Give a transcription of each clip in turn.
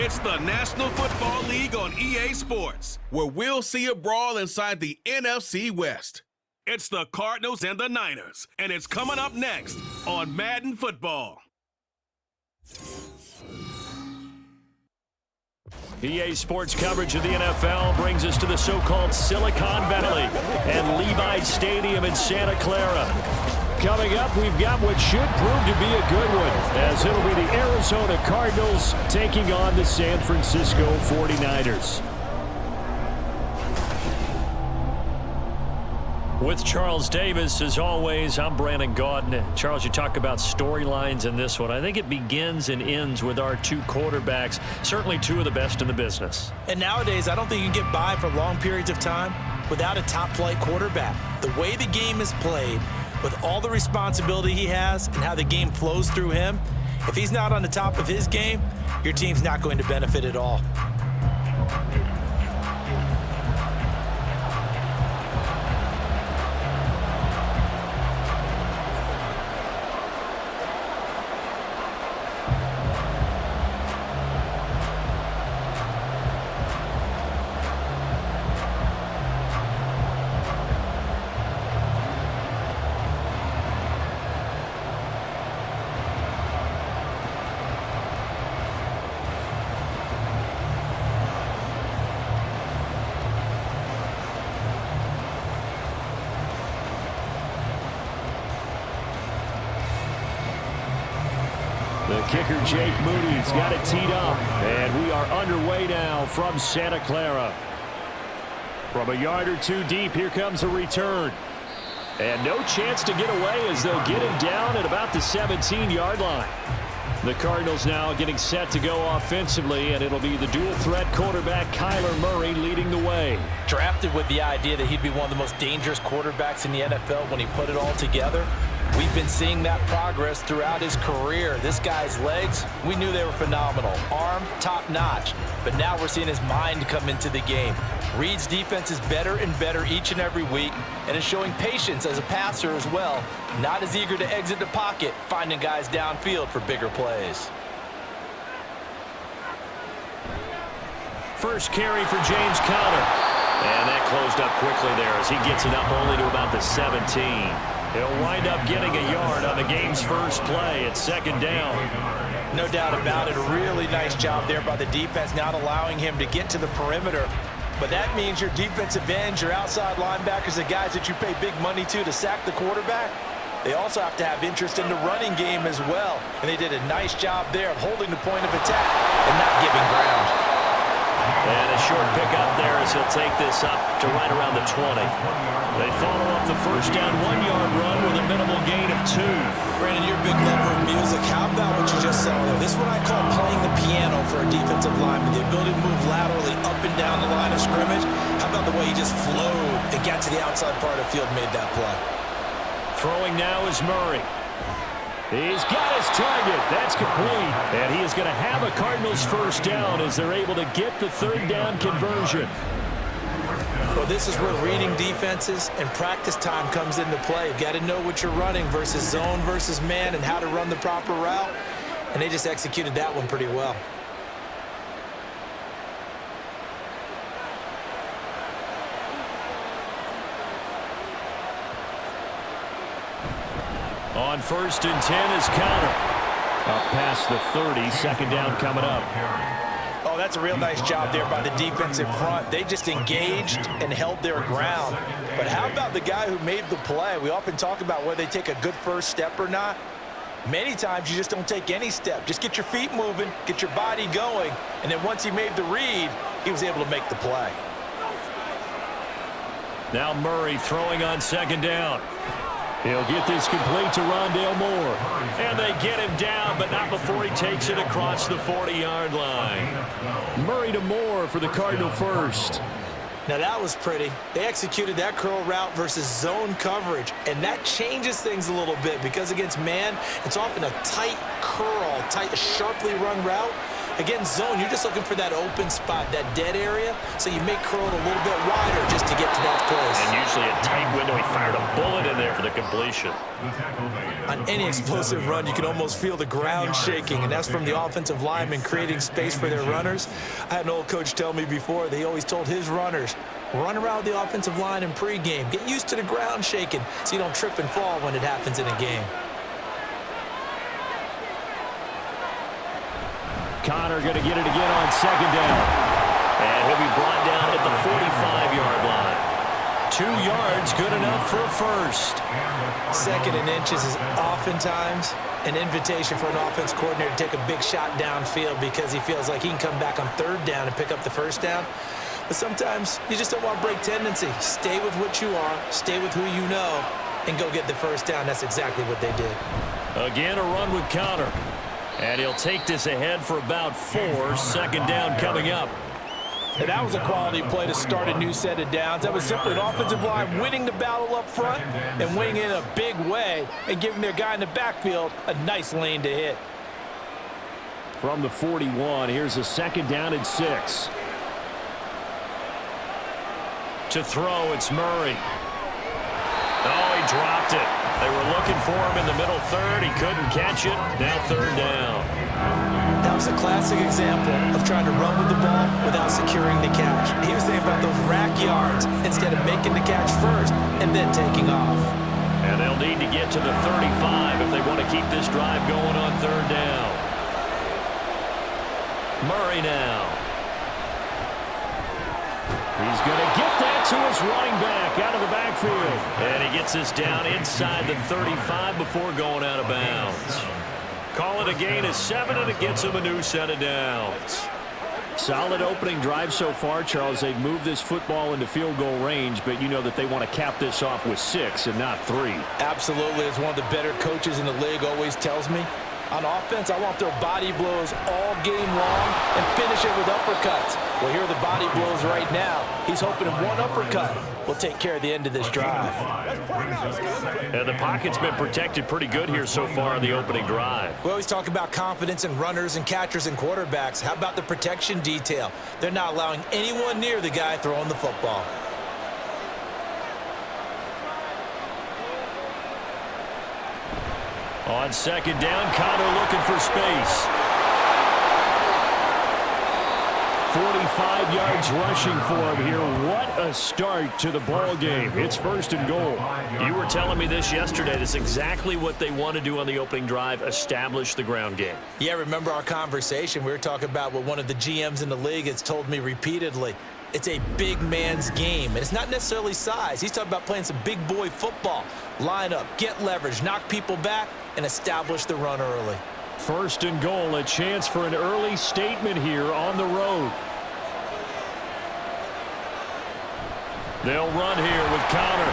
It's the National Football League on EA Sports, where we'll see a brawl inside the NFC West. It's the Cardinals and the Niners, and it's coming up next on Madden Football. EA Sports coverage of the NFL brings us to the so-called Silicon Valley and Levi Stadium in Santa Clara. Coming up, we've got what should prove to be a good one, as it'll be the Arizona Cardinals taking on the San Francisco 49ers. With Charles Davis, as always, I'm Brandon Gaudin. Charles, you talk about storylines in this one. I think it begins and ends with our two quarterbacks, certainly two of the best in the business. And nowadays, I don't think you can get by for long periods of time without a top-flight quarterback. The way the game is played, with all the responsibility he has and how the game flows through him, if he's not on the top of his game, your team's not going to benefit at all. The kicker, Jake Moody's got it teed up, and we are underway now from Santa Clara. From a yard or two deep, here comes a return. And no chance to get away as they'll get him down at about the 17-yard line. The Cardinals now getting set to go offensively, and it'll be the dual-threat quarterback Kyler Murray leading the way. Drafted with the idea that he'd be one of the most dangerous quarterbacks in the NFL when he put it all together. We've been seeing that progress throughout his career. This guy's legs, we knew they were phenomenal. Arm, top-notch. But now we're seeing his mind come into the game. Reed's defense is better and better each and every week, and is showing patience as a passer as well. Not as eager to exit the pocket, finding guys downfield for bigger plays. First carry for James Conner. And that closed up quickly there as he gets it up only to about the 17. He'll wind up getting a yard on the game's first play at second down. No doubt about it. A really nice job there by the defense, not allowing him to get to the perimeter. But that means your defensive ends, your outside linebackers, the guys that you pay big money to sack the quarterback, they also have to have interest in the running game as well. And they did a nice job there of holding the point of attack and not giving ground. And a short pickup there as he'll take this up to right around the 20. They follow up the first down 1-yard run with a minimal gain of 2. Brandon, you're a big lover of music. How about what you just saw there? This is what I call playing the piano for a defensive lineman. The ability to move laterally up and down the line of scrimmage. How about the way he just flowed and got to the outside part of the field and made that play? Throwing now is Murray. He's got his target. That's complete. And he is going to have a Cardinals first down as they're able to get the third down conversion. Well, this is where reading defenses and practice time comes into play. You've got to know what you're running versus zone versus man and how to run the proper route. And they just executed that one pretty well. On first and 10 is Conner. Up past the 30, second down coming up. Oh, that's a real nice job there by the defensive front. They just engaged and held their ground. But how about the guy who made the play? We often talk about whether they take a good first step or not. Many times you just don't take any step. Just get your feet moving, get your body going, and then once he made the read, he was able to make the play. Now Murray throwing on second down. He'll get this complete to Rondale Moore. And they get him down, but not before he takes it across the 40-yard line. Murray to Moore for the Cardinal first. Now that was pretty. They executed that curl route versus zone coverage, and that changes things a little bit because against man, it's often a tight curl, tight, sharply run route. Against zone, you're just looking for that open spot, that dead area, so you may curl it a little bit wider just to get to that place. And usually a tight window. He fired a bullet in there for the completion. On any explosive run, you can almost feel the ground shaking, and that's from the offensive linemen creating space for their runners. I had an old coach tell me before, they always told his runners, run around the offensive line in pregame. Get used to the ground shaking so you don't trip and fall when it happens in a game. Connor going to get it again on second down. And he'll be brought down at the 45-yard line. 2 yards, good enough for a first. 2nd and inches is oftentimes an invitation for an offense coordinator to take a big shot downfield because he feels like he can come back on 3rd down and pick up the 1st down. But sometimes you just don't want to break tendency. Stay with what you are, stay with who you know, and go get the 1st down. That's exactly what they did. Again, a run with Connor. And he'll take this ahead for about 4. 2nd down coming up. And that was a quality play to start a new set of downs. That was simply an offensive line winning the battle up front and winning it in a big way and giving their guy in the backfield a nice lane to hit. From the 41, here's a 2nd down and 6. To throw, it's Murray. Oh, he dropped it. They were looking for him in the middle 3rd. He couldn't catch it. Now 3rd down. That was a classic example of trying to run with the ball without securing the catch. He was thinking about those rack yards instead of making the catch first and then taking off. And they'll need to get to the 35 if they want to keep this drive going on 3rd down. Murray now. He's going to get that to his running back out of the backfield. And he gets this down inside the 35 before going out of bounds. Call it a gain of 7, and it gets him a new set of downs. Solid opening drive so far, Charles. They've moved this football into field goal range, but you know that they want to cap this off with 6 and not 3. Absolutely. As one of the better coaches in the league always tells me, on offense, I want their body blows all game long and finish it with uppercuts. Well, here are the body blows right now. He's hoping one uppercut will take care of the end of this drive. And the pocket's been protected pretty good here so far in the opening drive. We always talk about confidence in runners and catchers and quarterbacks. How about the protection detail? They're not allowing anyone near the guy throwing the football. On 2nd down, Connor looking for space. 45 yards rushing for him here. What a start to the ball game. It's 1st and goal. You were telling me this yesterday. That's exactly what they want to do on the opening drive, establish the ground game. Yeah, remember our conversation? We were talking about what one of the GMs in the league has told me repeatedly. It's a big man's game, and it's not necessarily size. He's talking about playing some big boy football. Line up, get leverage, knock people back, and establish the run early. 1st and goal, a chance for an early statement here on the road. They'll run here with Connor.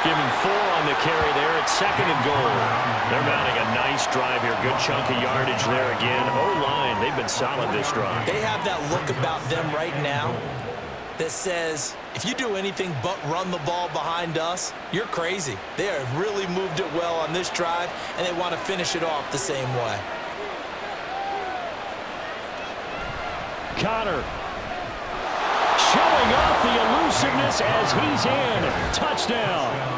Giving 4 on the carry there at 2nd and goal. They're mounting a nice drive here. Good chunk of yardage there again. O-line, they've been solid this drive. They have that look about them right now that says, if you do anything but run the ball behind us, you're crazy. They have really moved it well on this drive, and they want to finish it off the same way. Connor showing off the elusiveness as he's in. Touchdown.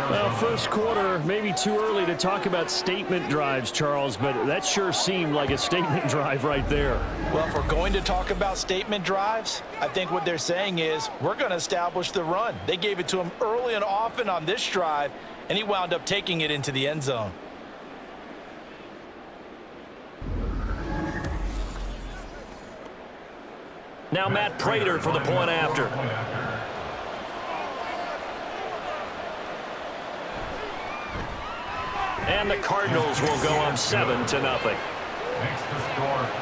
Well, 1st quarter, maybe too early to talk about statement drives, Charles, but that sure seemed like a statement drive right there. Well, if we're going to talk about statement drives, I think what they're saying is we're going to establish the run. They gave it to him early and often on this drive, and he wound up taking it into the end zone. Now Matt Prater for the point after. And the Cardinals will go up 7-0.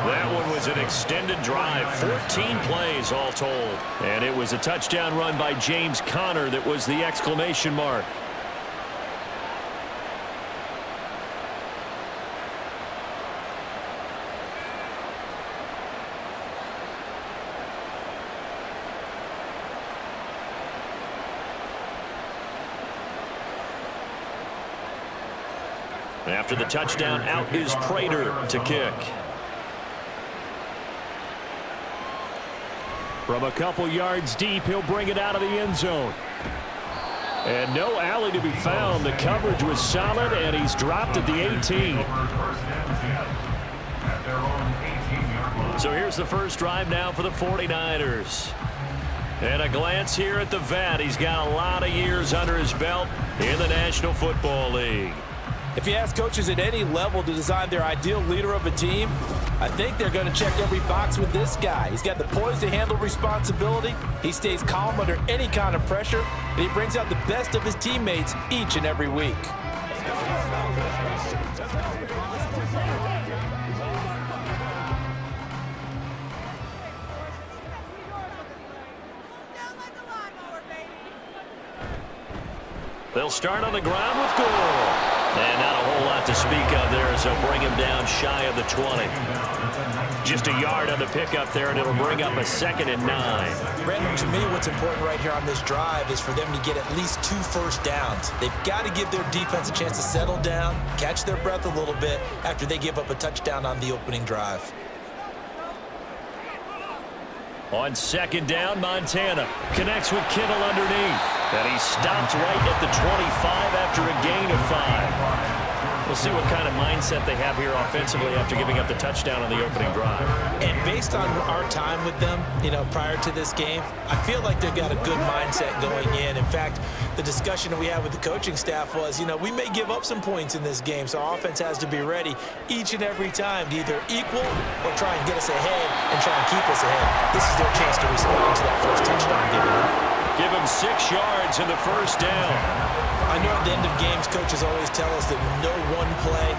That one was an extended drive, 14 plays all told. And it was a touchdown run by James Conner that was the exclamation mark. After the touchdown, out is Prater to kick. From a couple yards deep, he'll bring it out of the end zone. And no alley to be found. The coverage was solid, and he's dropped at the 18. So here's the first drive now for the 49ers. And a glance here at the vet. He's got a lot of years under his belt in the National Football League. If you ask coaches at any level to design their ideal leader of a team, I think they're going to check every box with this guy. He's got the poise to handle responsibility. He stays calm under any kind of pressure, and he brings out the best of his teammates each and every week. They'll start on the ground with Gore. And not a whole lot to speak of there as they'll bring him down shy of the 20. Just a yard on the pickup there, and it'll bring up a 2nd and 9. Brandon, to me, what's important right here on this drive is for them to get at least 2 first downs. They've got to give their defense a chance to settle down, catch their breath a little bit after they give up a touchdown on the opening drive. On 2nd down, Montana connects with Kittle underneath. And he stopped right at the 25 after a gain of 5. We'll see what kind of mindset they have here offensively after giving up the touchdown on the opening drive. And based on our time with them, prior to this game, I feel like they've got a good mindset going in. In fact, the discussion that we had with the coaching staff was, we may give up some points in this game, so our offense has to be ready each and every time to either equal or try and get us ahead and try and keep us ahead. This is their chance to respond to that first touchdown given up. Give him 6 yards in the first down. I know at the end of games, coaches always tell us that no one play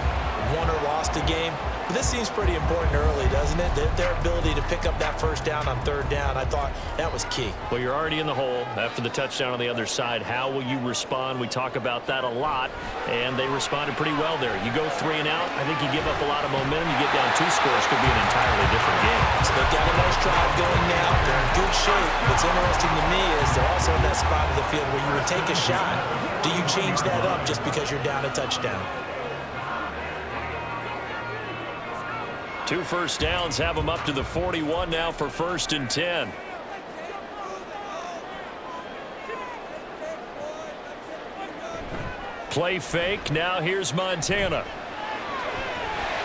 won or lost a game. But this seems pretty important early, doesn't it? Their ability to pick up that first down on 3rd down, I thought that was key. Well, you're already in the hole after the touchdown on the other side. How will you respond? We talk about that a lot, and they responded pretty well there. You go 3 and out, I think you give up a lot of momentum. You get down 2 scores, could be an entirely different game. So they've got a nice drive going now. They're in good shape. What's interesting to me is they're also in that spot of the field where you would take a shot. Do you change that up just because you're down a touchdown? 2 first downs have them up to the 41 now for 1st and 10. Play fake. Now here's Montana.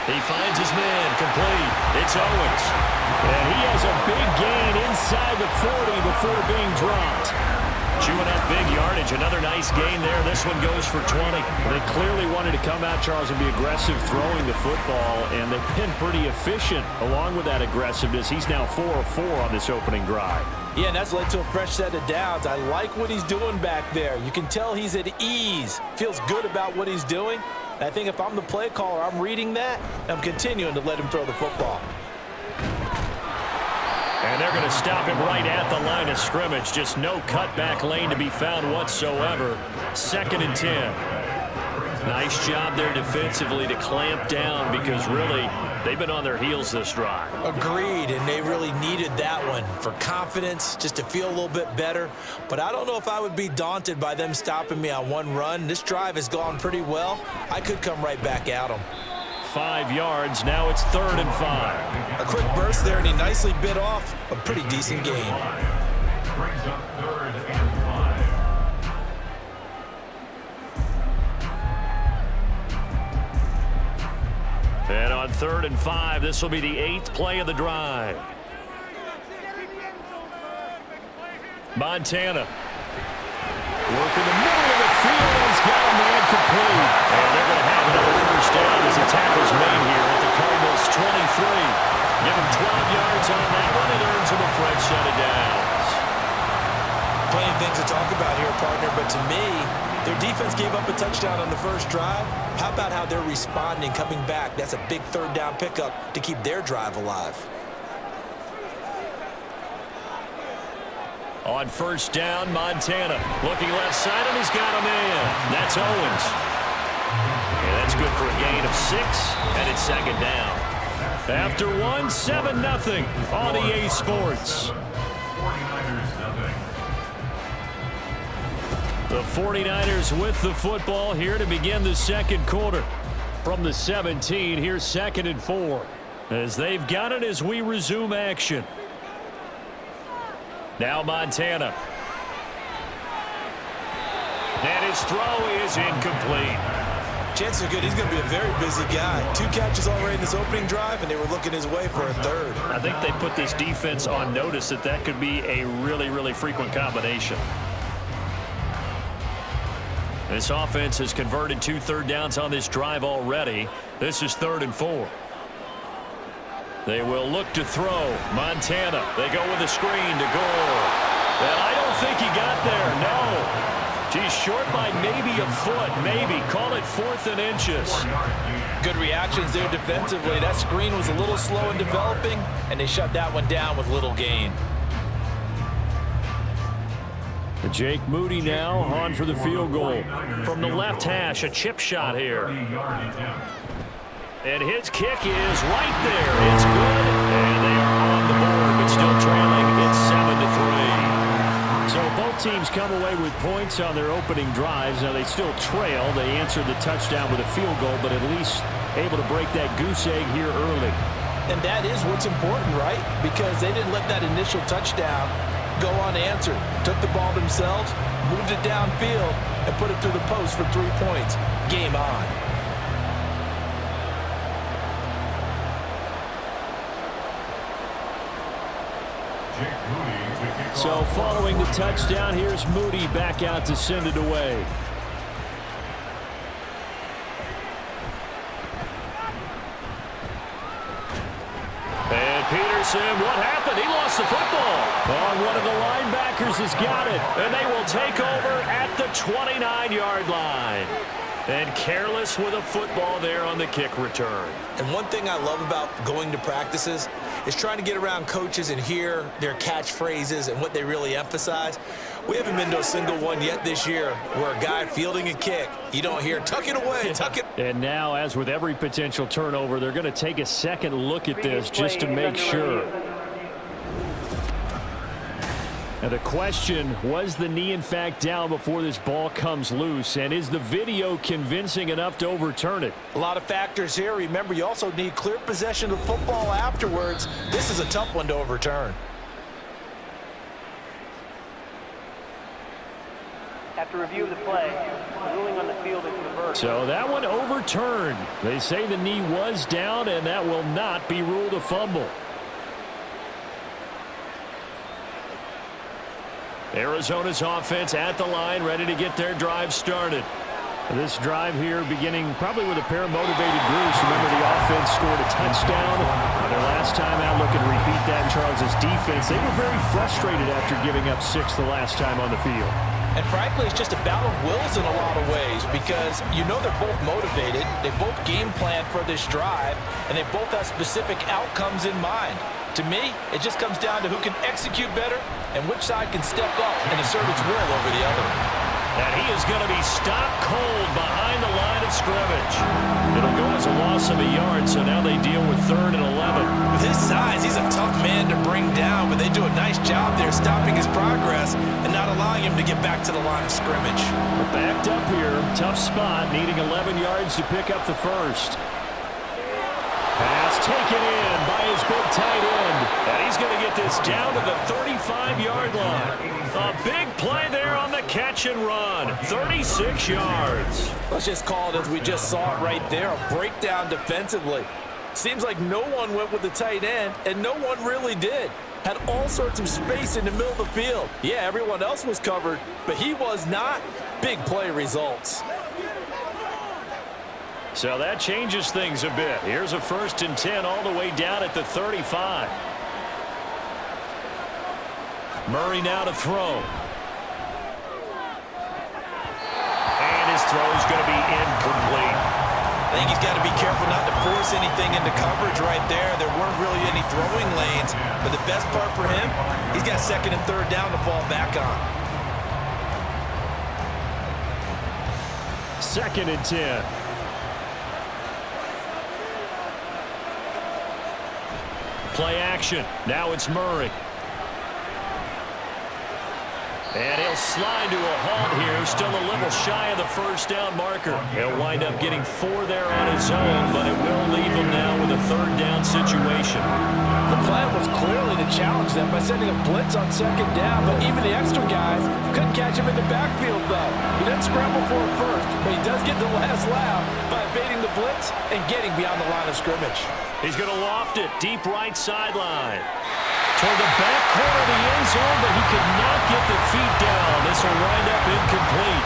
He finds his man complete. It's Owens. And he has a big gain inside the 40 before being dropped. Chewing up big yardage. Another nice gain there. This one goes for 20. They clearly wanted to come out, Charles, and be aggressive throwing the football, and they've been pretty efficient along with that aggressiveness. He's now 4 of 4 on this opening drive. Yeah, and that's led to a fresh set of downs. I like what he's doing back there. You can tell he's at ease. Feels good about what he's doing. And I think if I'm the play caller, I'm reading that, and I'm continuing to let him throw the football. And they're going to stop him right at the line of scrimmage. Just no cutback lane to be found whatsoever. 2nd and 10. Nice job there defensively to clamp down because really they've been on their heels this drive. Agreed, and they really needed that one for confidence, just to feel a little bit better. But I don't know if I would be daunted by them stopping me on one run. This drive has gone pretty well. I could come right back at them. 5 yards. Now it's 3rd and 5. A quick burst there, and he nicely bit off a pretty decent gain. Brings up 3rd and 5. And on 3rd and 5, this will be the 8th play of the drive. Montana. Working the middle of the field, and he's got a man complete. And they're going to have another first down as the tackle's made here at the Cardinals 23. Give him 12 yards on that one. It earns him a fresh set of downs. Plenty of things to talk about here, partner, but to me, their defense gave up a touchdown on the first drive. How about how they're responding, coming back? That's a big 3rd down pickup to keep their drive alive. On 1st down, Montana looking left side, and he's got a man. That's Owens. Yeah, that's good for a gain of 6, and it's 2nd down. After 1, 7-0 on EA Sports. 49ers nothing. The 49ers with the football here to begin the 2nd quarter. From the 17, here's 2nd and 4. As they've got it as we resume action. Now Montana. his throw is incomplete. Chances are good he's going to be a very busy guy. 2 catches already in this opening drive, and they were looking his way for a third. I think they put this defense on notice that could be a really, really frequent combination. This offense has converted 2 third downs on this drive already. This is 3rd and 4. They will look to throw. Montana, they go with a screen to Gore. And I don't think he got there, no. He's short by maybe a foot, maybe. Call it 4th and inches. Good reactions there defensively. That screen was a little slow in developing, and they shut that one down with little gain. Jake Moody now on for the field goal. From the left hash, a chip shot here. And his kick is right there. It's good. And they are on the board, but still trailing. It's 7-3. So both teams come away with points on their opening drives. Now they still trail. They answered the touchdown with a field goal, but at least able to break that goose egg here early. And that is what's important, right? Because they didn't let that initial touchdown go unanswered. Took the ball themselves, moved it downfield, and put it through the post for 3 points. Game on. So following the touchdown, here's Moody back out to send it away. And Peterson, what happened? He lost the football. Oh, one of the linebackers has got it. And they will take over at the 29-yard line. And careless with a football there on the kick return. And one thing I love about going to practices is trying to get around coaches and hear their catchphrases and what they really emphasize. We haven't been to a single one yet this year where a guy fielding a kick, you don't hear, tuck it away, tuck it. And now, as with every potential turnover, they're going to take a second look at this just to make sure. Now the question, was the knee in fact down before this ball comes loose? And is the video convincing enough to overturn it? A lot of factors here. Remember, you also need clear possession of football afterwards. This is a tough one to overturn. After review of the play, the ruling on the field is reversed. So that one overturned. They say the knee was down, and that will not be ruled a fumble. Arizona's offense at the line, ready to get their drive started. This drive here beginning probably with a pair of motivated groups. Remember, the offense scored a touchdown on their last time out. Looking to repeat that in Charles' defense. They were very frustrated after giving up 6 the last time on the field. And frankly, it's just a battle of wills in a lot of ways because you know they're both motivated. They both game plan for this drive, and they both have specific outcomes in mind. To me, it just comes down to who can execute better and which side can step up and assert its will over the other. And he is going to be stopped cold behind the line of scrimmage. It'll go as a loss of a yard, so now they deal with 3rd and 11. With his size, he's a tough man to bring down, but they do a nice job there stopping his progress and not allowing him to get back to the line of scrimmage. We're backed up here, tough spot, needing 11 yards to pick up the first. Pass taken in by his big tight end. And he's going to get this down to the 35-yard line. A big play there on the catch and run. 36 yards. Let's just call it as we just saw it right there, a breakdown defensively. Seems like no one went with the tight end, and no one really did. Had all sorts of space in the middle of the field. Yeah, everyone else was covered, but he was not. Big play results. So that changes things a bit. Here's a 1st and 10 all the way down at the 35. Murray now to throw. And his throw is going to be incomplete. I think he's got to be careful not to force anything into coverage right there. There weren't really any throwing lanes, but the best part for him, he's got 2nd and 3rd down to fall back on. 2nd and 10. Play action. Now it's Murray. And he'll slide to a halt here, still a little shy of the first down marker. He'll wind up getting 4 there on his own, but it will leave him now with a third down situation. The plan was clearly to challenge them by sending a blitz on second down, but even the extra guys couldn't catch him in the backfield, though. He didn't scramble for it first, but he does get the last laugh by evading the blitz and getting beyond the line of scrimmage. He's going to loft it deep right sideline. Toward the back corner of the end zone, but he could not get the feet down. This will wind up incomplete.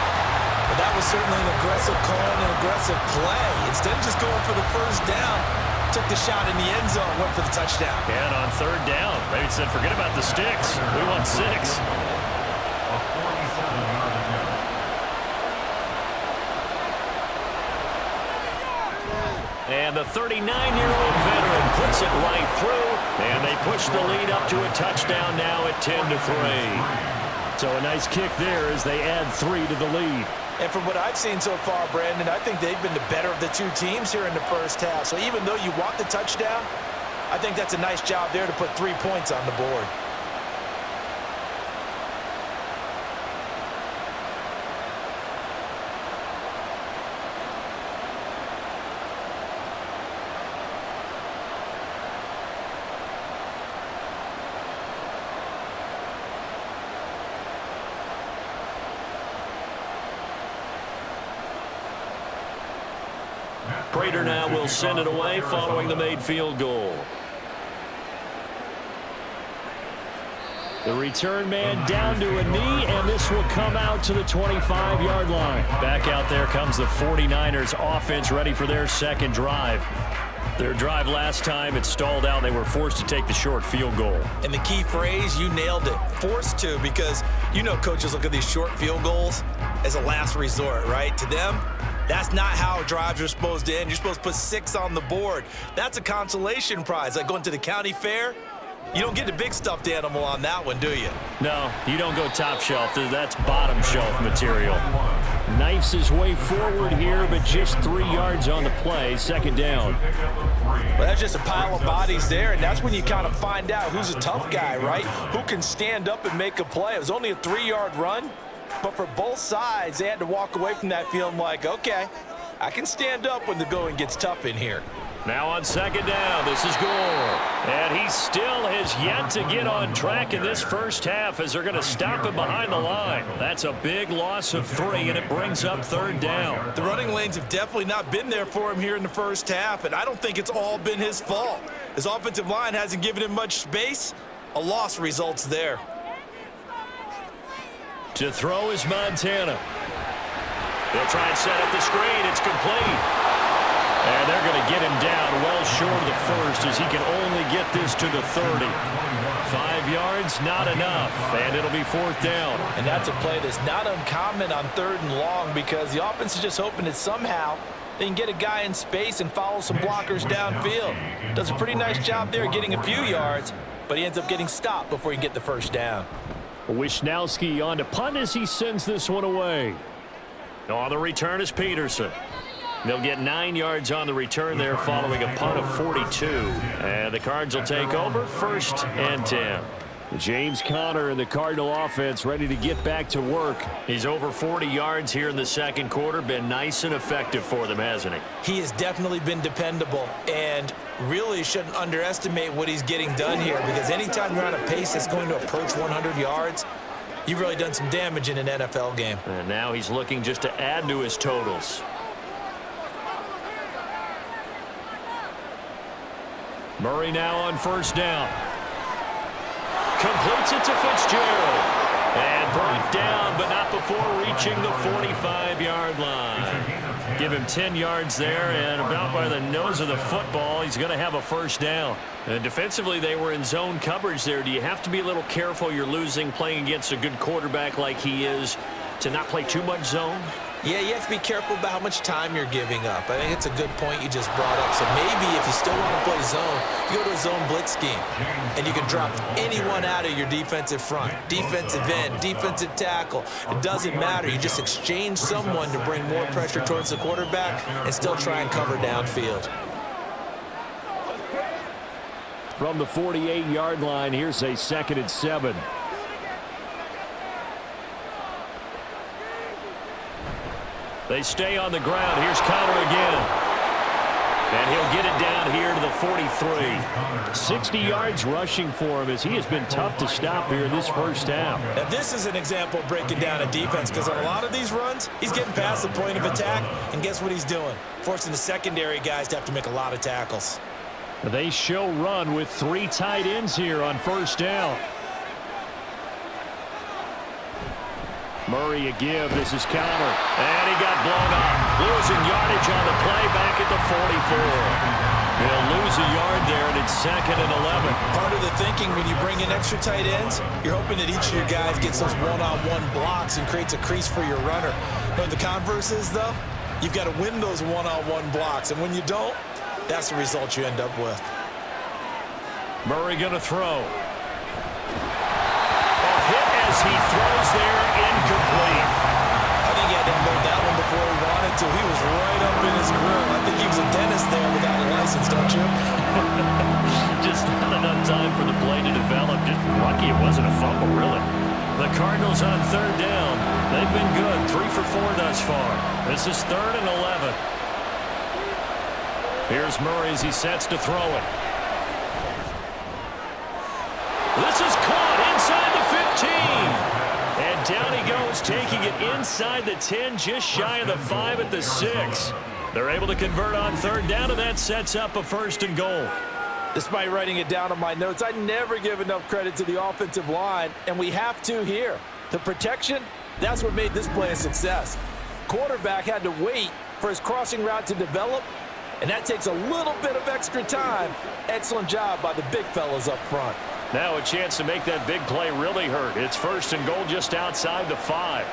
But that was certainly an aggressive call and an aggressive play. Instead of just going for the first down, took the shot in the end zone, went for the touchdown. And on third down, they said, forget about the sticks. We want 6. A 47-yard attempt. And the 39-year-old veteran puts it right through, and they push the lead up to a touchdown now at 10-3. So a nice kick there as they add 3 to the lead. And from what I've seen so far, Brandon, I think they've been the better of the two teams here in the first half. So even though you want the touchdown, I think that's a nice job there to put 3 points on the board. Prater now will send it away following the made field goal. The return man down to a knee, and this will come out to the 25-yard line. Back out there comes the 49ers offense ready for their second drive. Their drive last time, it stalled out. They were forced to take the short field goal. And the key phrase, you nailed it, forced to, because you know coaches look at these short field goals as a last resort, right? To them, that's not how drives are supposed to end. You're supposed to put 6 on the board. That's a consolation prize, like going to the county fair. You don't get the big stuffed animal on that one, do you? No, you don't go top shelf. That's bottom shelf material. Knifes his way forward here, but just 3 yards on the play. Second down. Well, that's just a pile of bodies there, and that's when you kind of find out who's a tough guy, right? Who can stand up and make a play. It was only a 3-yard run, but for both sides, they had to walk away from that feeling like, okay, I can stand up when the going gets tough in here. Now on second down, this is Gore. And he still has yet to get on track in this first half as they're going to stop him behind the line. That's a big loss of 3, and it brings up third down. The running lanes have definitely not been there for him here in the first half, and I don't think it's all been his fault. His offensive line hasn't given him much space. A loss results there. To throw is Montana. They'll try and set up the screen. It's complete. And they're going to get him down well short of the first as he can only get this to the 30. 5 yards, not enough, and it'll be fourth down. And that's a play that's not uncommon on 3rd and long because the offense is just hoping that somehow they can get a guy in space and follow some blockers downfield. Does a pretty nice job there getting a few yards, but he ends up getting stopped before he can get the first down. Wisnowski on to punt as he sends this one away. On the return is Peterson. They'll get 9 yards on the return there following a punt of 42. And the Cards will take over 1st and 10. James Conner and the Cardinal offense ready to get back to work. He's over 40 yards here in the second quarter. Been nice and effective for them, hasn't he? He has definitely been dependable and really shouldn't underestimate what he's getting done here because anytime you're on a pace that's going to approach 100 yards, you've really done some damage in an NFL game. And now he's looking just to add to his totals. Murray now on first down. Completes it to Fitzgerald. And brought down, but not before reaching the 45-yard line. Give him 10 yards there, and about by the nose of the football, he's going to have a first down. And defensively, they were in zone coverage there. Do you have to be a little careful you're losing playing against a good quarterback like he is to not play too much zone? Yeah, you have to be careful about how much time you're giving up. I think it's a good point you just brought up. So maybe if you still want to play zone, you go to a zone blitz scheme, and you can drop anyone out of your defensive front, defensive end, defensive tackle. It doesn't matter. You just exchange someone to bring more pressure towards the quarterback and still try and cover downfield. From the 48-yard line, here's a 2nd and 7. They stay on the ground. Here's Connor again. And he'll get it down here to the 43. 60 yards rushing for him as he has been tough to stop here in this first half. Now this is an example of breaking down a defense, because on a lot of these runs, he's getting past the point of attack, and guess what he's doing? Forcing the secondary guys to have to make a lot of tackles. They show run with 3 tight ends here on first down. Murray a give. This is Connor. And he got blown up. Losing yardage on the play back at the 44. He'll lose a yard there, and it's 2nd and 11. Part of the thinking when you bring in extra tight ends, you're hoping that each of your guys gets those one-on-one blocks and creates a crease for your runner. But the converse is, though, you've got to win those one-on-one blocks. And when you don't, that's the result you end up with. Murray going to throw. Hit as he throws there, incomplete. I think he had to unload that one before he wanted to. He was right up in his grill. I think he was a dentist there without a license, don't you? Just not enough time for the play to develop. Just lucky it wasn't a fumble, really. The Cardinals on 3rd down. They've been good, 3 for 4 thus far. This is 3rd and 11. Here's Murray as he sets to throw it. This is caught inside the 15. And down he goes, taking it inside the 10, just shy of the 5 at the 6. They're able to convert on 3rd down, and that sets up a 1st and goal. Despite writing it down on my notes, I never give enough credit to the offensive line, and we have to here. The protection, that's what made this play a success. Quarterback had to wait for his crossing route to develop, and that takes a little bit of extra time. Excellent job by the big fellas up front. Now a chance to make that big play really hurt. It's 1st and goal just outside the 5.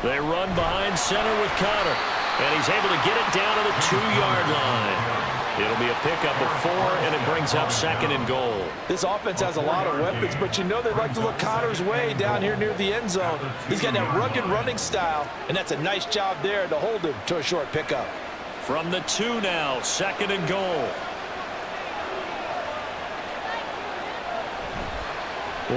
They run behind center with Connor, and he's able to get it down to the 2-yard line. It'll be a pickup of 4, and it brings up 2nd and goal. This offense has a lot of weapons, but you know they like to look Connor's way down here near the end zone. He's got that rugged running style, and that's a nice job there to hold him to a short pickup. From the 2 now, 2nd and goal.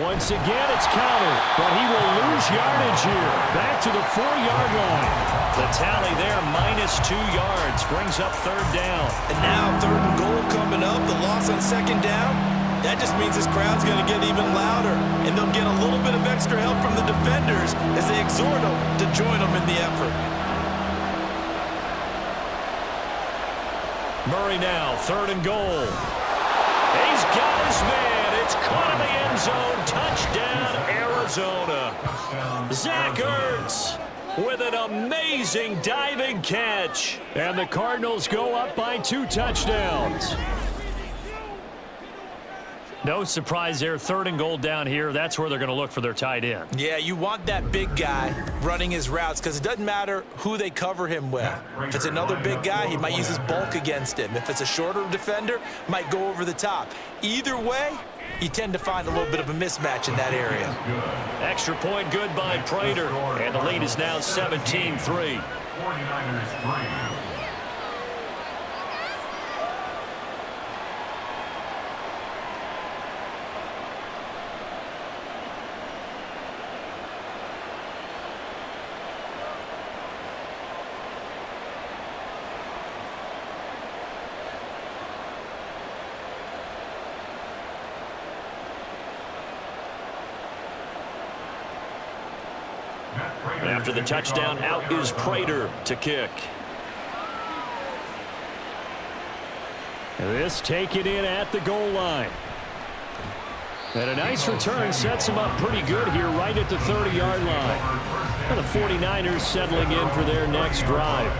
Once again, it's Connor, but he will lose yardage here. Back to the 4-yard line. The tally there, -2 yards, brings up 3rd down. And now 3rd and goal coming up. The loss on 2nd down, that just means this crowd's going to get even louder. And they'll get a little bit of extra help from the defenders as they exhort them to join them in the effort. Murray now, 3rd and goal. He's got his man. It's caught in the end zone. Touchdown, Arizona. Zach Ertz with an amazing diving catch. And the Cardinals go up by 2 touchdowns. No surprise there. 3rd and goal down here. That's where they're going to look for their tight end. Yeah, you want that big guy running his routes because it doesn't matter who they cover him with. If it's another big guy, he might use his bulk against him. If it's a shorter defender, might go over the top. Either way, you tend to find a little bit of a mismatch in that area. Extra point good by Prater. And the lead is now 17-3. 49ers 3. After the touchdown, out is Prater to kick. This taken in at the goal line. And a nice return sets him up pretty good here right at the 30-yard line. And the 49ers settling in for their next drive.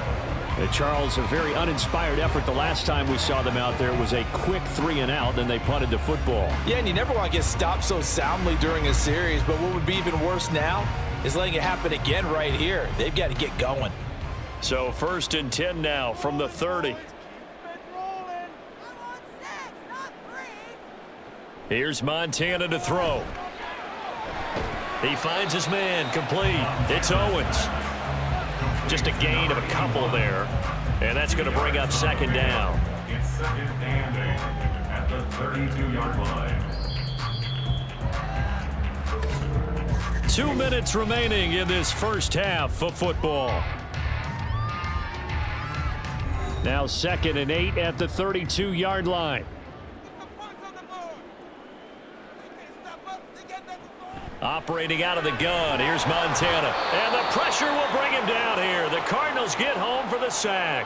And Charles, a very uninspired effort the last time we saw them out there was a quick 3-and-out, then they punted the football. Yeah, and you never want to get stopped so soundly during a series, but what would be even worse now is letting it happen again right here. They've got to get going. So 1st and 10 now from the 30. Here's Montana to throw. He finds his man, complete. It's Owens. Just a gain of a couple there. And that's going to bring up 2nd down. It's 2nd and 8 at the 32-yard line. 2 minutes remaining in this first half of football. Now 2nd and 8 at the 32-yard line. Operating out of the gun, here's Montana. And the pressure will bring him down here. The Cardinals get home for the sack.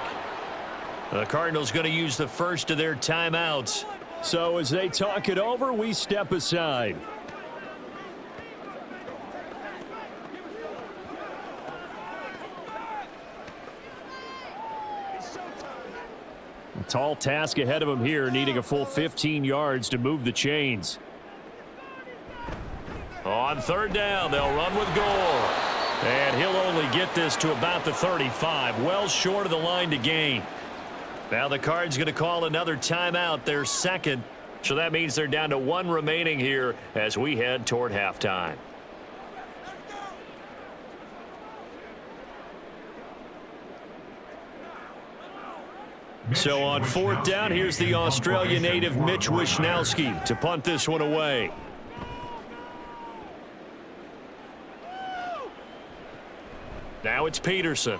The Cardinals going to use the first of their timeouts. So as they talk it over, we step aside. Tall task ahead of him here, needing a full 15 yards to move the chains. On 3rd down, they'll run with Gore. And he'll only get this to about the 35, well short of the line to gain. Now the Cards going to call another timeout, their second. So that means they're down to 1 remaining here as we head toward halftime. So on 4th down, here's the Australia native Mitch Wishnowsky to punt this one away. Now it's Peterson.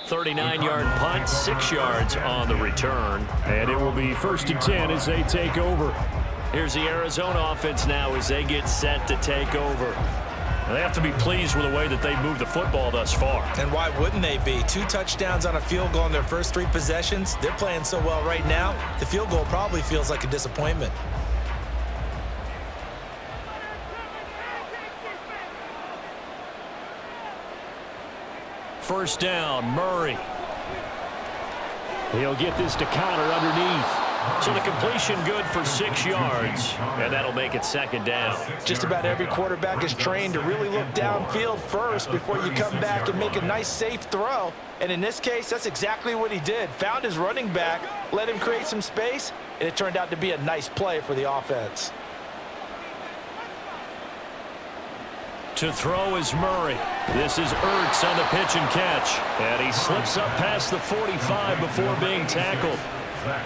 39-yard punt, 6 yards on the return. And it will be 1st and 10 as they take over. Here's the Arizona offense now as they get set to take over. They have to be pleased with the way that they moved the football thus far. And why wouldn't they be? 2 touchdowns on a field goal in their first 3 possessions. They're playing so well right now, the field goal probably feels like a disappointment. First down, Murray. He'll get this to Connor underneath. So the completion good for 6 yards, and that'll make it 2nd down. Just about every quarterback is trained to really look downfield first before you come back and make a nice, safe throw. And in this case, that's exactly what he did. Found his running back, let him create some space, and it turned out to be a nice play for the offense. To throw is Murray. This is Ertz on the pitch and catch. And he slips up past the 45 before being tackled.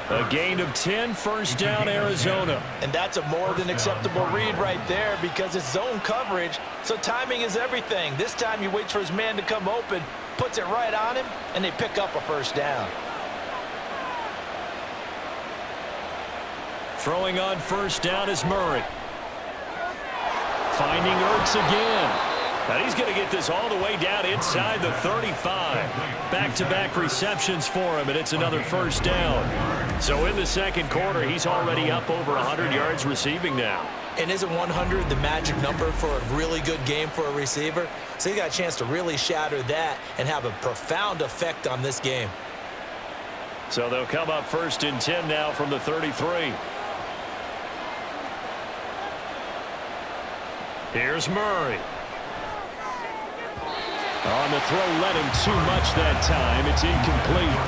A gain of 10, 1st down, Arizona. And that's a more than acceptable read right there because it's zone coverage, so timing is everything. This time he waits for his man to come open, puts it right on him, and they pick up a 1st down. Throwing on 1st down is Murray. Finding Ertz again. And he's going to get this all the way down inside the 35. Back-to-back receptions for him, and it's another 1st down. So in the 2nd quarter, he's already up over 100 yards receiving now. And isn't 100 the magic number for a really good game for a receiver? So he got a chance to really shatter that and have a profound effect on this game. So they'll come up 1st and 10 now from the 33. Here's Murray. On the throw, led him too much that time. It's incomplete.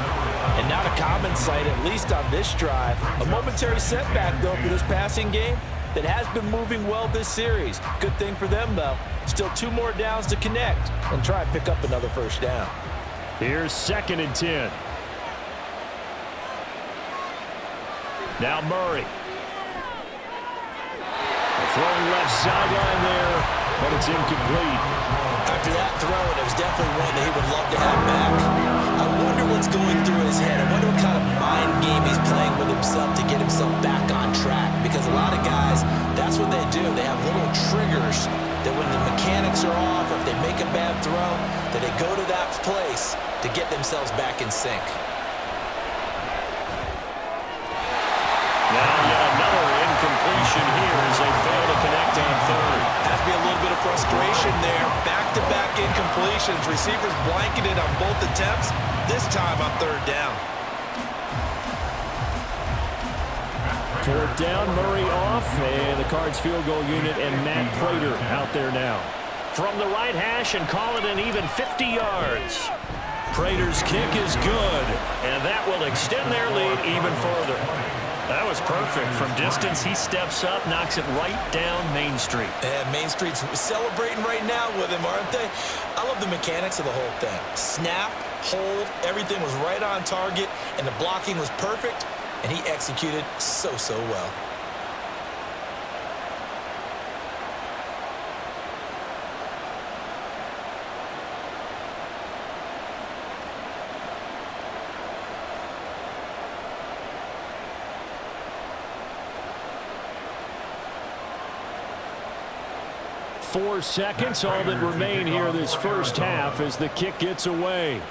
And not a common sight, at least on this drive. A momentary setback, though, for this passing game that has been moving well this series. Good thing for them, though. Still 2 more downs to connect and try and pick up another 1st down. Here's 2nd and 10. Now Murray. Throwing left sideline there, but it's incomplete. After that throw, it was definitely one that he would love to have back. I wonder what's going through his head. I wonder what kind of mind game he's playing with himself to get himself back on track. Because a lot of guys, that's what they do. They have little triggers that when the mechanics are off, or if they make a bad throw, that they go to that place to get themselves back in sync. Now yet another incompletion here as they fail to connect on 3rd. Has to be a little bit of frustration there. Back-to-back incompletions. Receivers blanketed on both attempts, this time on 3rd down. 4th down, Murray off, and the Cards field goal unit and Matt Prater out there now. From the right hash and call it an even 50 yards. Prater's kick is good, and that will extend their lead even further. That was perfect. From distance, he steps up, knocks it right down Main Street. And Main Street's celebrating right now with him, aren't they? I love the mechanics of the whole thing. Snap, hold, everything was right on target, and the blocking was perfect, and he executed so well. 4 seconds, all that remain here this first half as the kick gets away.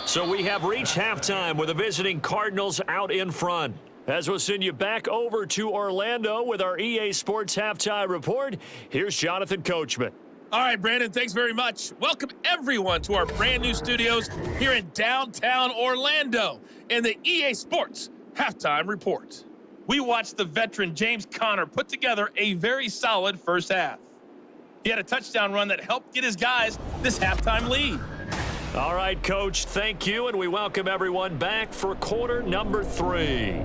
So we have reached halftime with the visiting Cardinals out in front. As we'll send you back over to Orlando with our EA Sports Halftime Report, here's Jonathan Coachman. All right, Brandon, thanks very much. Welcome, everyone, to our brand new studios here in downtown Orlando in the EA Sports Halftime Report. We watched the veteran James Conner put together a very solid first half. He had a touchdown run that helped get his guys this halftime lead. All right, Coach, thank you, and we welcome everyone back for quarter number 3.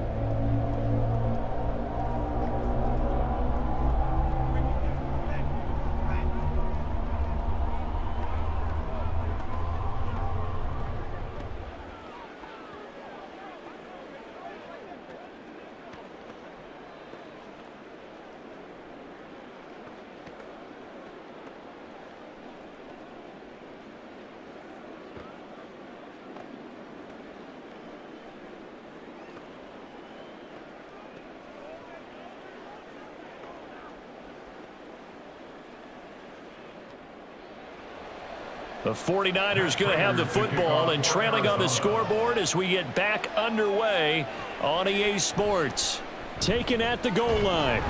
The 49ers going to have the football and trailing on the scoreboard as we get back underway on EA Sports. Taken at the goal line.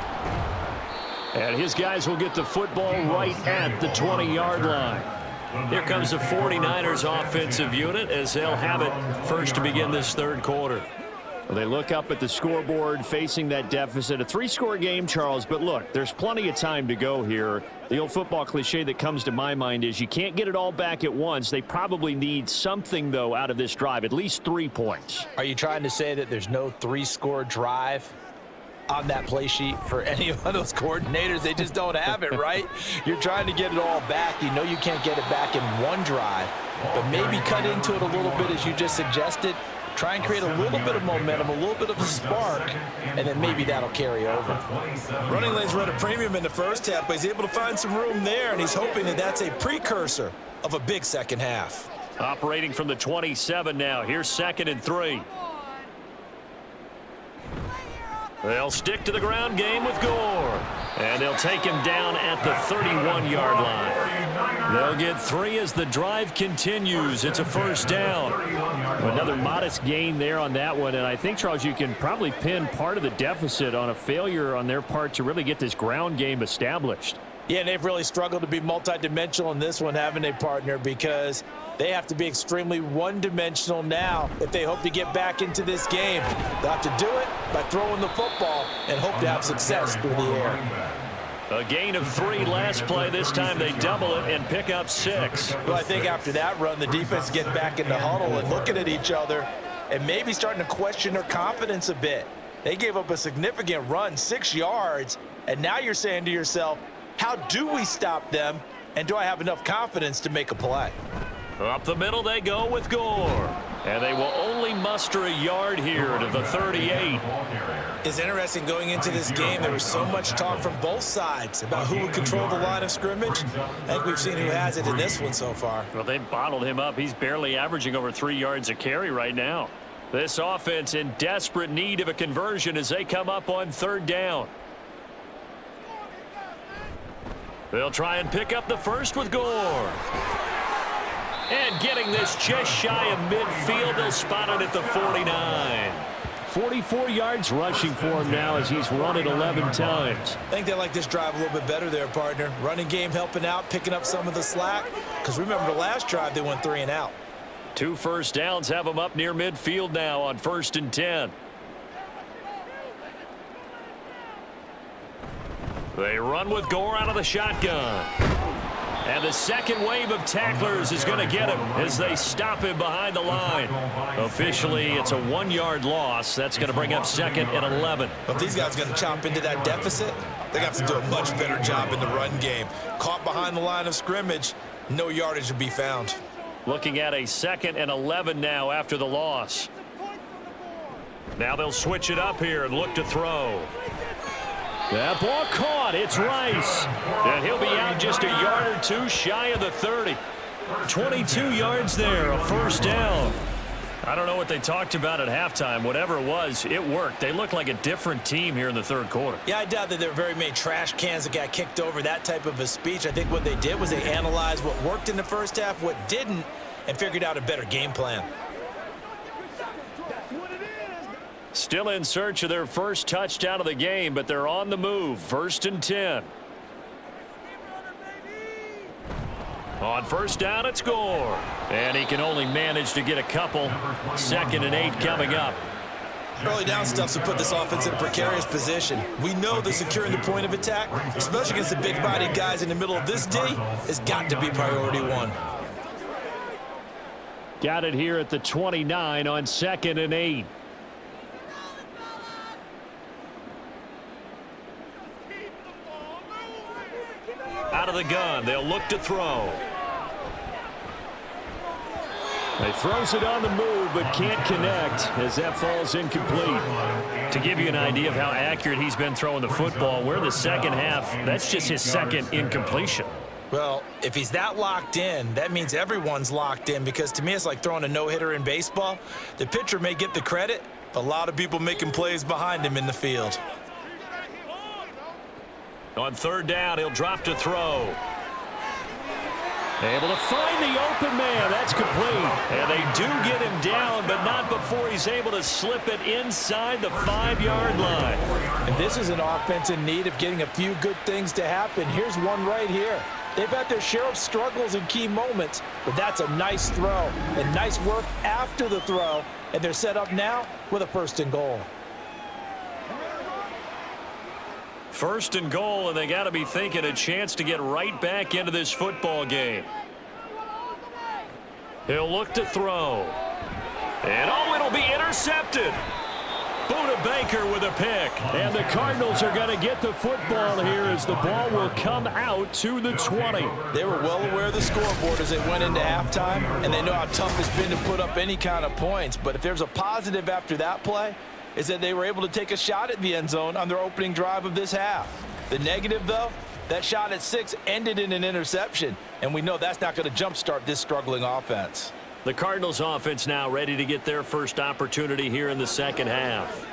And his guys will get the football right at the 20-yard line. Here comes the 49ers offensive unit as they'll have it first to begin this third quarter. Well, they look up at the scoreboard facing that deficit. A 3-score game, Charles, but look, there's plenty of time to go here. The old football cliche that comes to my mind is you can't get it all back at once. They probably need something, though, out of this drive, at least 3 points. Are you trying to say that there's no 3-score drive on that play sheet for any of those coordinators? They just don't have it, right? You're trying to get it all back. You know you can't get it back in one drive, but maybe cut into it a little bit as you just suggested. Try and create a little bit of momentum, a little bit of a spark, and then maybe that'll carry over. Running lanes run a premium in the first half, but he's able to find some room there, and he's hoping that that's a precursor of a big second half. Operating from the 27 now. Here's 2nd and 3. They'll stick to the ground game with Gore. And they'll take him down at the 31-yard line. They'll get 3 as the drive continues. It's a first down. Another modest gain there on that one. And I think, Charles, you can probably pin part of the deficit on a failure on their part to really get this ground game established. Yeah, and they've really struggled to be multidimensional in this one, haven't they, partner? Because they have to be extremely one-dimensional now if they hope to get back into this game. They'll have to do it by throwing the football and hope to have success through the air. A gain of 3 last play. This time they double it and pick up 6. Well, I think after that run, the defense get back in the huddle and looking at each other and maybe starting to question their confidence a bit. They gave up a significant run, 6 yards, and now you're saying to yourself, how do we stop them, and do I have enough confidence to make a play? Up the middle they go with Gore. And they will only muster a yard here to the 38. It's interesting going into this game. There was so much talk from both sides about who would control the line of scrimmage. I think we've seen who has it in this one so far. Well, they bottled him up. He's barely averaging over 3 yards a carry right now. This offense in desperate need of a conversion as they come up on 3rd down. They'll try and pick up the first with Gore. And getting this just shy of midfield, they'll spot it at the 49. 44 yards rushing for him now as he's run it 11 times. I think they like this drive a little bit better there, partner. Running game helping out, picking up some of the slack. Because remember the last drive, they went 3 and out. 2 first downs have them up near midfield now on 1st and 10. They run with Gore out of the shotgun. And the second wave of tacklers is going to get him as they stop him behind the line. Officially, it's a 1-yard loss. That's going to bring up 2nd and 11. If these guys are going to chop into that deficit, they got to do a much better job in the run game. Caught behind the line of scrimmage, no yardage to be found. Looking at a 2nd and 11 now after the loss. Now they'll switch it up here and look to throw. That ball caught. It's Rice. And he'll be out just a yard or 2 shy of the 30. 22 yards there, a first down. I don't know what they talked about at halftime. Whatever it was, it worked. They looked like a different team here in the third quarter. Yeah, I doubt that there were very many trash cans that got kicked over, that type of a speech. I think what they did was they analyzed what worked in the first half, what didn't, and figured out a better game plan. Still in search of their first touchdown of the game, but they're on the move. 1st and 10. On first down, it's Gore. And he can only manage to get a couple. 2nd and 8 coming up. Early down stuff's to put this offense in a precarious position. We know that securing the point of attack, especially against the big-bodied guys in the middle of this D, has got to be priority one. Got it here at the 29 on 2nd and 8. Out of the gun, they'll look to throw. He throws it on the move, but can't connect as that falls incomplete. To give you an idea of how accurate he's been throwing the football, we're in the second half. That's just his second incompletion. Well, if he's that locked in, that means everyone's locked in, because to me it's like throwing a no-hitter in baseball. The pitcher may get the credit, a lot of people making plays behind him in the field. On third down, he'll drop to throw. Able to find the open man. That's complete. And they do get him down, but not before he's able to slip it inside the 5-yard line. And this is an offense in need of getting a few good things to happen. Here's one right here. They've had their share of struggles in key moments, but that's a nice throw and nice work after the throw. And they're set up now with a 1st and goal. 1st and goal, and they got to be thinking a chance to get right back into this football game. He'll look to throw. And oh, it'll be intercepted. Buda Baker with a pick. And the Cardinals are going to get the football here as the ball will come out to the 20. They were well aware of the scoreboard as they went into halftime, and they know how tough it's been to put up any kind of points. But if there's a positive after that play, is that they were able to take a shot at the end zone on their opening drive of this half. The negative, though, that shot at 6 ended in an interception, and we know that's not going to jumpstart this struggling offense. The Cardinals offense now ready to get their first opportunity here in the second half.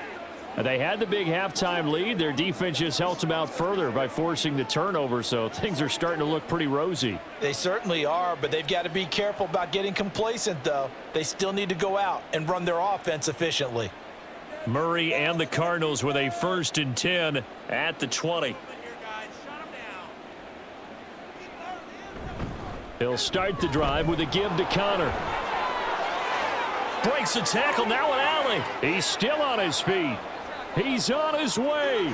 They had the big halftime lead. Their defense just helped them out further by forcing the turnover, so things are starting to look pretty rosy. They certainly are, but they've got to be careful about getting complacent, though. They still need to go out and run their offense efficiently. Murray and the Cardinals with a 1st and 10 at the 20. He'll start the drive with a give to Connor. Breaks the tackle, now an alley. He's still on his feet. He's on his way.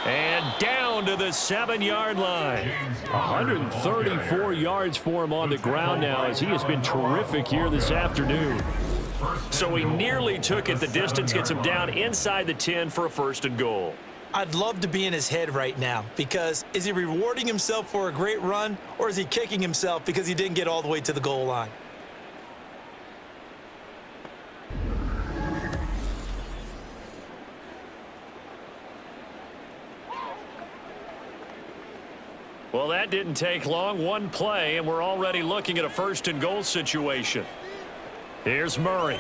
And down to the 7-yard line. 134 yards for him on the ground now as he has been terrific here this afternoon. So he nearly took it the distance, gets him down inside the 10 for a 1st and goal. I'd love to be in his head right now, because is he rewarding himself for a great run, or is he kicking himself because he didn't get all the way to the goal line? Well, that didn't take long. One play, and we're already looking at a 1st and goal situation. Here's Murray.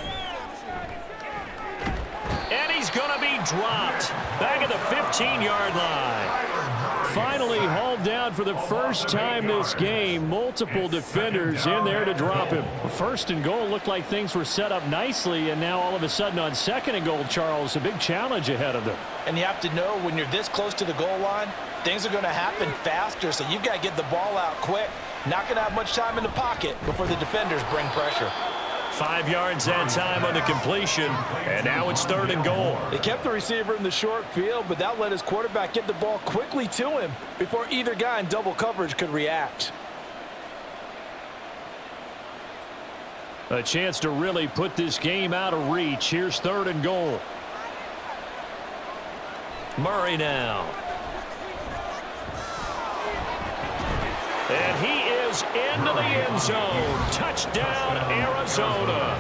And he's going to be dropped. Back at the 15-yard line. Finally hauled down for the first time this game. Multiple defenders in there to drop him. 1st and goal looked like things were set up nicely, and now all of a sudden on 2nd and goal, Charles, a big challenge ahead of them. And you have to know when you're this close to the goal line, things are going to happen faster, so you've got to get the ball out quick. Not going to have much time in the pocket before the defenders bring pressure. 5 yards that time on the completion, and now it's 3rd and goal. They kept the receiver in the short field, but that let his quarterback get the ball quickly to him before either guy in double coverage could react. A chance to really put this game out of reach. Here's 3rd and goal. Murray now. And he is into the end zone. Touchdown, Arizona.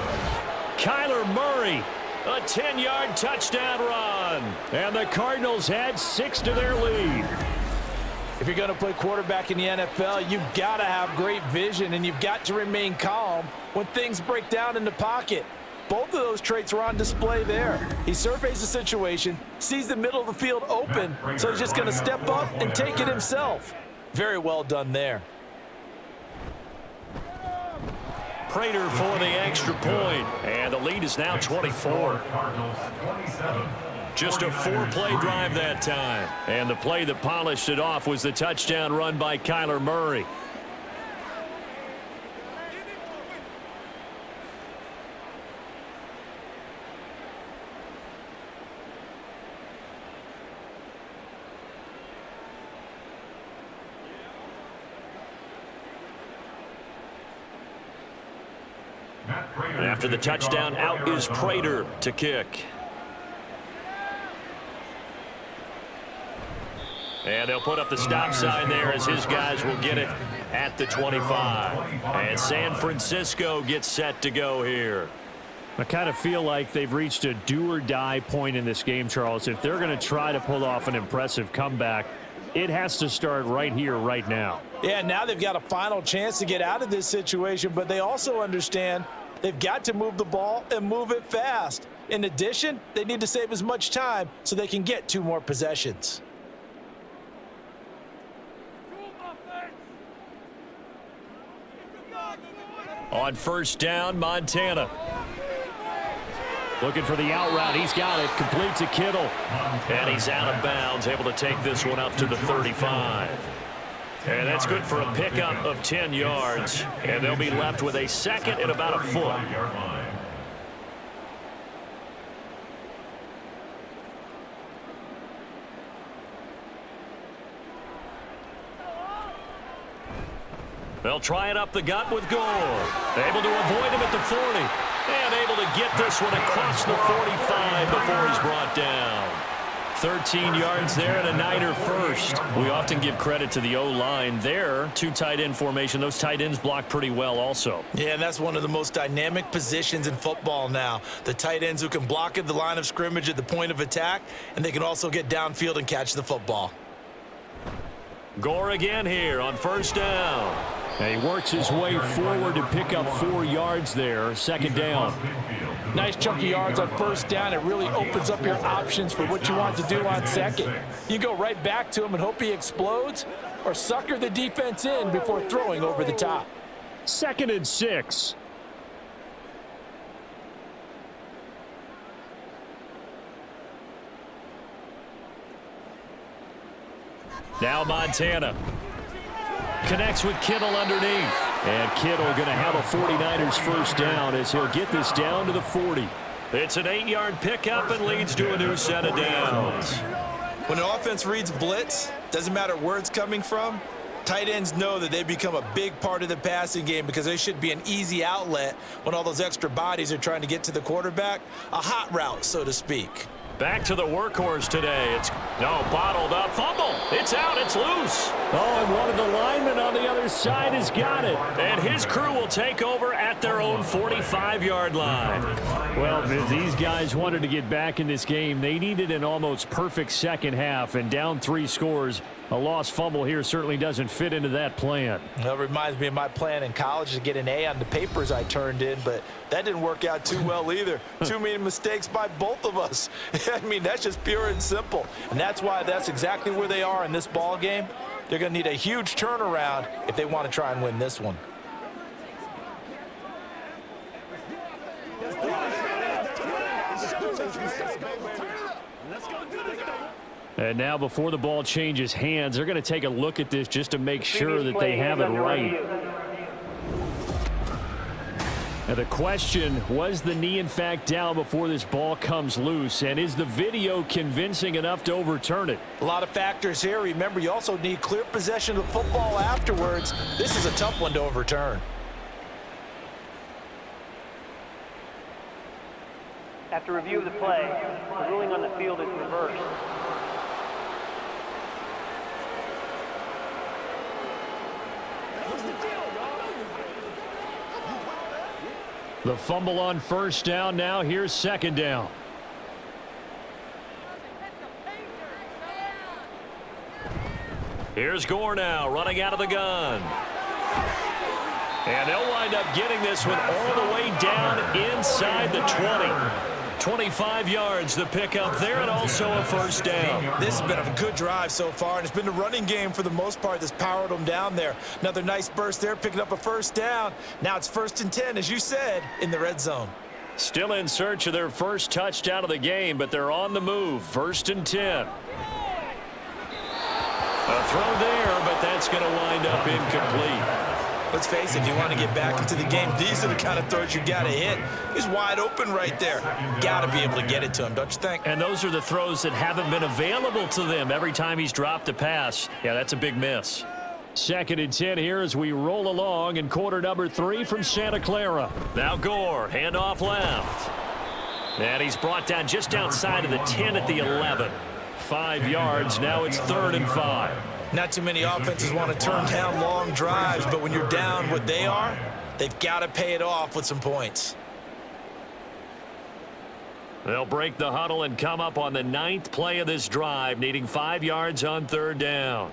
Kyler Murray, a 10-yard touchdown run. And the Cardinals had 6 to their lead. If you're going to play quarterback in the NFL, you've got to have great vision, and you've got to remain calm when things break down in the pocket. Both of those traits are on display there. He surveys the situation, sees the middle of the field open, so he's just going to step up and take it himself. Very well done there. Prater for the extra point, and the lead is now 24. Cardinals 27. Just a 4-play drive that time, and the play that polished it off was the touchdown run by Kyler Murray. After the touchdown, out is Prater to kick. And they'll put up the stop sign there as his guys will get it at the 25. And San Francisco gets set to go here. I kind of feel like they've reached a do-or-die point in this game, Charles. If they're going to try to pull off an impressive comeback, it has to start right here, right now. Yeah, now they've got a final chance to get out of this situation, but they also understand they've got to move the ball and move it fast. In addition, they need to save as much time so they can get 2 more possessions. On first down, Montana. Looking for the out route. He's got it. Complete to Kittle. And he's out of bounds, able to take this one up to the 35. And that's good for a pickup of 10 yards. And they'll be left with a second and about a foot. They'll try it up the gut with Gore. Able to avoid him at the 40. And able to get this one across the 45 before he's brought down. 13 yards there and a Niner first. We often give credit to the O-line there. 2 tight end formation. Those tight ends block pretty well also. Yeah, and that's one of the most dynamic positions in football now. The tight ends who can block at the line of scrimmage at the point of attack, and they can also get downfield and catch the football. Gore again here on first down. And he works his way forward to pick up 4 yards there. Second down. Nice chunk of yards on first down. It really opens up your options for what you want to do on second. You go right back to him and hope he explodes, or sucker the defense in before throwing over the top. 2nd and 6. Now Montana connects with Kittle underneath. And Kittle going to have a 49ers first down as he'll get this down to the 40. It's an 8-yard pickup and leads to a new set of downs. When an offense reads blitz, doesn't matter where it's coming from, tight ends know that they become a big part of the passing game because they should be an easy outlet when all those extra bodies are trying to get to the quarterback. A hot route, so to speak. Back to the workhorse today. It's bottled up. Fumble. It's out. It's loose. Oh, and one of the linemen on the other side has got it. And his crew will take over at their own 45-yard line. Well, if these guys wanted to get back in this game, they needed an almost perfect second half, and down 3 scores. A lost fumble here certainly doesn't fit into that plan. That reminds me of my plan in college to get an A on the papers I turned in, but that didn't work out too well either. Too many mistakes by both of us. I mean, that's just pure and simple. And that's why that's exactly where they are in this ball game. They're going to need a huge turnaround if they want to try and win this one. And now before the ball changes hands, they're going to take a look at this just to make sure that they have it right. Now the question, was the knee in fact down before this ball comes loose? And is the video convincing enough to overturn it? A lot of factors here. Remember, you also need clear possession of the football afterwards. This is a tough one to overturn. After review of the play, the ruling on the field is reversed. The fumble on first down. Now here's second down. Here's Gore now running out of the gun. And they'll wind up getting this one all the way down inside the 20. 25 yards the pickup there, and also a first down. This has been a good drive so far, and it's been the running game for the most part that's powered them down there. Another nice burst there, picking up a first down. Now it's 1st and 10, as you said, in the red zone. Still in search of their first touchdown of the game, but they're on the move. 1st and 10. A throw there, but that's going to wind up incomplete. Let's face it, if you want to get back into the game, these are the kind of throws you got to hit. He's wide open right there. Got to be able to get it to him, don't you think? And those are the throws that haven't been available to them every time he's dropped a pass. Yeah, that's a big miss. 2nd and 10 here as we roll along in quarter number 3 from Santa Clara. Now Gore, handoff left. And he's brought down just outside of the 10 at the 11. 5 yards, now it's 3rd and 5. Not too many offenses want to turn down long drives, but when you're down what they are, they've got to pay it off with some points. They'll break the huddle and come up on the 9th play of this drive, needing 5 yards on 3rd down.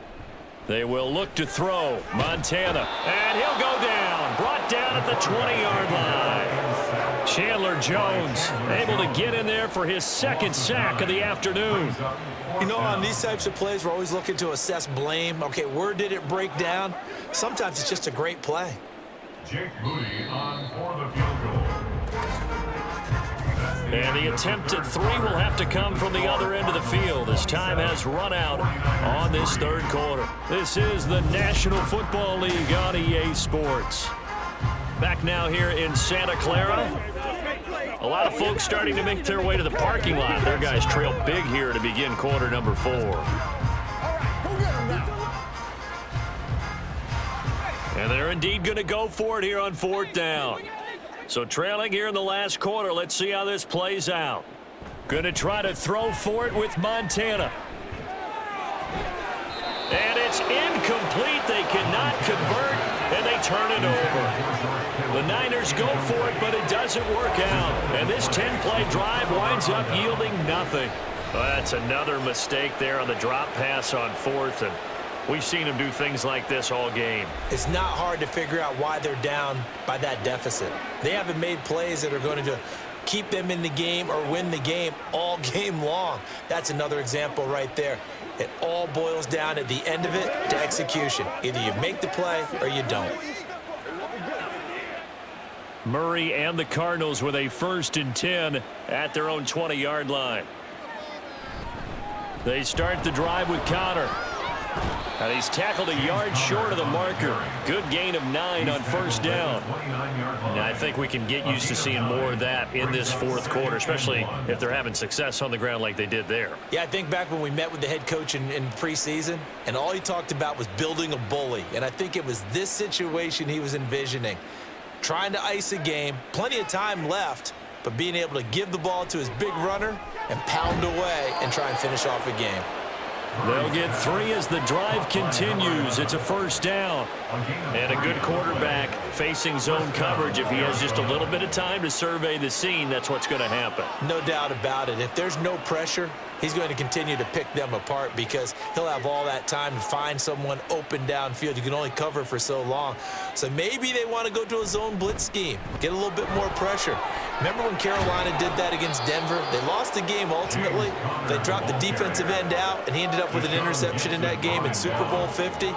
They will look to throw. Montana, and he'll go down. Brought down at the 20-yard line. Chandler Jones able to get in there for his 2nd sack of the afternoon. You know, on these types of plays, we're always looking to assess blame. Okay, where did it break down? Sometimes it's just a great play. Jake Moody on for the field goal. And the attempt at 3 will have to come from the other end of the field as time has run out on this 3rd quarter. This is the National Football League on EA Sports. Back now here in Santa Clara. A lot of folks starting to make their way to the parking lot. Their guys trail big here to begin quarter number 4. And they're indeed going to go for it here on 4th down. So trailing here in the last quarter. Let's see how this plays out. Going to try to throw for it with Montana. And it's incomplete. They cannot convert, and they turn it over. The Niners go for it, but it doesn't work out. And this 10-play drive winds up yielding nothing. Well, that's another mistake there on the drop pass on 4th, and we've seen him do things like this all game. It's not hard to figure out why they're down by that deficit. They haven't made plays that are going to keep them in the game or win the game all game long. That's another example right there. It all boils down at the end of it to execution. Either you make the play or you don't. Murray and the Cardinals with a 1st and 10 at their own 20-yard line. They start the drive with Connor. And he's tackled a yard short of the marker. Good gain of 9 on 1st down. And I think we can get used to seeing more of that in this 4th quarter, especially if they're having success on the ground like they did there. Yeah, I think back when we met with the head coach in preseason, and all he talked about was building a bully. And I think it was this situation he was envisioning. Trying to ice a game, plenty of time left, but being able to give the ball to his big runner and pound away and try and finish off a game. They'll get 3 as the drive continues. It's a 1st down. And a good quarterback facing zone coverage. If he has just a little bit of time to survey the scene, that's what's going to happen. No doubt about it. If there's no pressure, he's going to continue to pick them apart because he'll have all that time to find someone open downfield. You can only cover for so long. So maybe they want to go to a zone blitz scheme, get a little bit more pressure. Remember when Carolina did that against Denver? They lost the game ultimately. They dropped the defensive end out, and he ended up with an interception in that game in Super Bowl 50.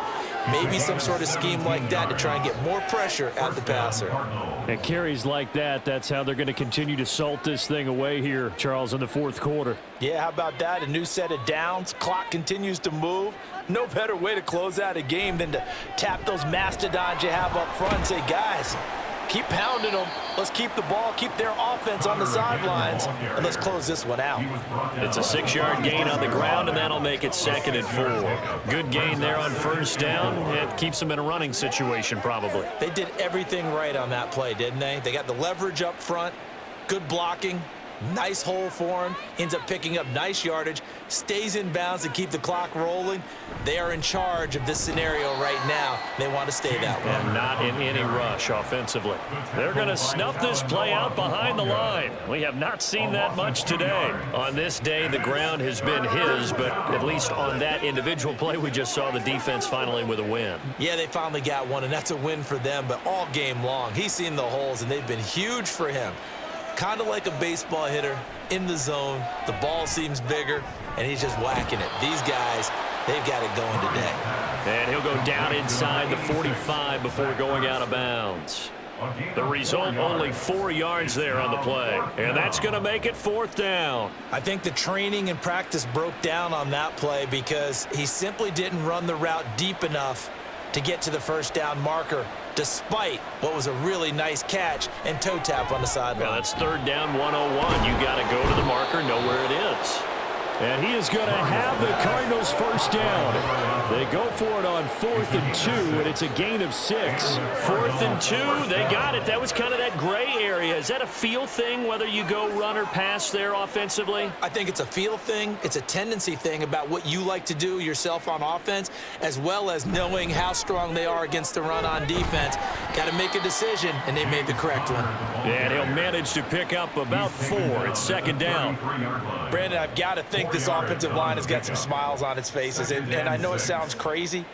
Maybe some sort of scheme like that to try and get more pressure at the passer. And carries like that, that's how they're going to continue to salt this thing away here, Charles, in the 4th quarter. Yeah, how about that? A new set of downs. Clock continues to move. No better way to close out a game than to tap those mastodons you have up front and say, guys, keep pounding them. Let's keep the ball, keep their offense on the sidelines, and let's close this one out. It's a 6-yard gain on the ground, and that'll make it 2nd and 4. Good gain there on 1st down. It keeps them in a running situation probably. They did everything right on that play, didn't they? They got the leverage up front, good blocking, Nice hole for him. Ends up picking up nice yardage. Stays in bounds to keep the clock rolling. They are in charge of this scenario right now. They want to stay that way. And not in any rush offensively. They're going to snuff this play out behind the line. We have not seen that much today. On this day, the ground has been his, but at least on that individual play, we just saw the defense finally with a win. Yeah, they finally got one, and that's a win for them, but all game long, he's seen the holes, and they've been huge for him. Kind of like a baseball hitter in the zone. The ball seems bigger, and he's just whacking it. These guys, they've got it going today. And he'll go down inside the 45 before going out of bounds. The result, only 4 yards there on the play. And that's going to make it 4th down. I think the training and practice broke down on that play because he simply didn't run the route deep enough to get to the first down marker, despite what was a really nice catch and toe tap on the sideline. Now that's 3rd down 101. You got to go to the marker, know where it is. And he is going to have the Cardinals first down. They go for it on 4th and 2, and it's a gain of 6. 4th and 2, they got it. That was kind of that gray area. Is that a feel thing, whether you go run or pass there offensively? I think it's a feel thing. It's a tendency thing about what you like to do yourself on offense, as well as knowing how strong they are against the run on defense. Got to make a decision, and they made the correct one. And he'll manage to pick up about 4. It's 2nd down. Brandon, I've got to think this offensive line has got some smiles on its faces, and I know it sounds crazy,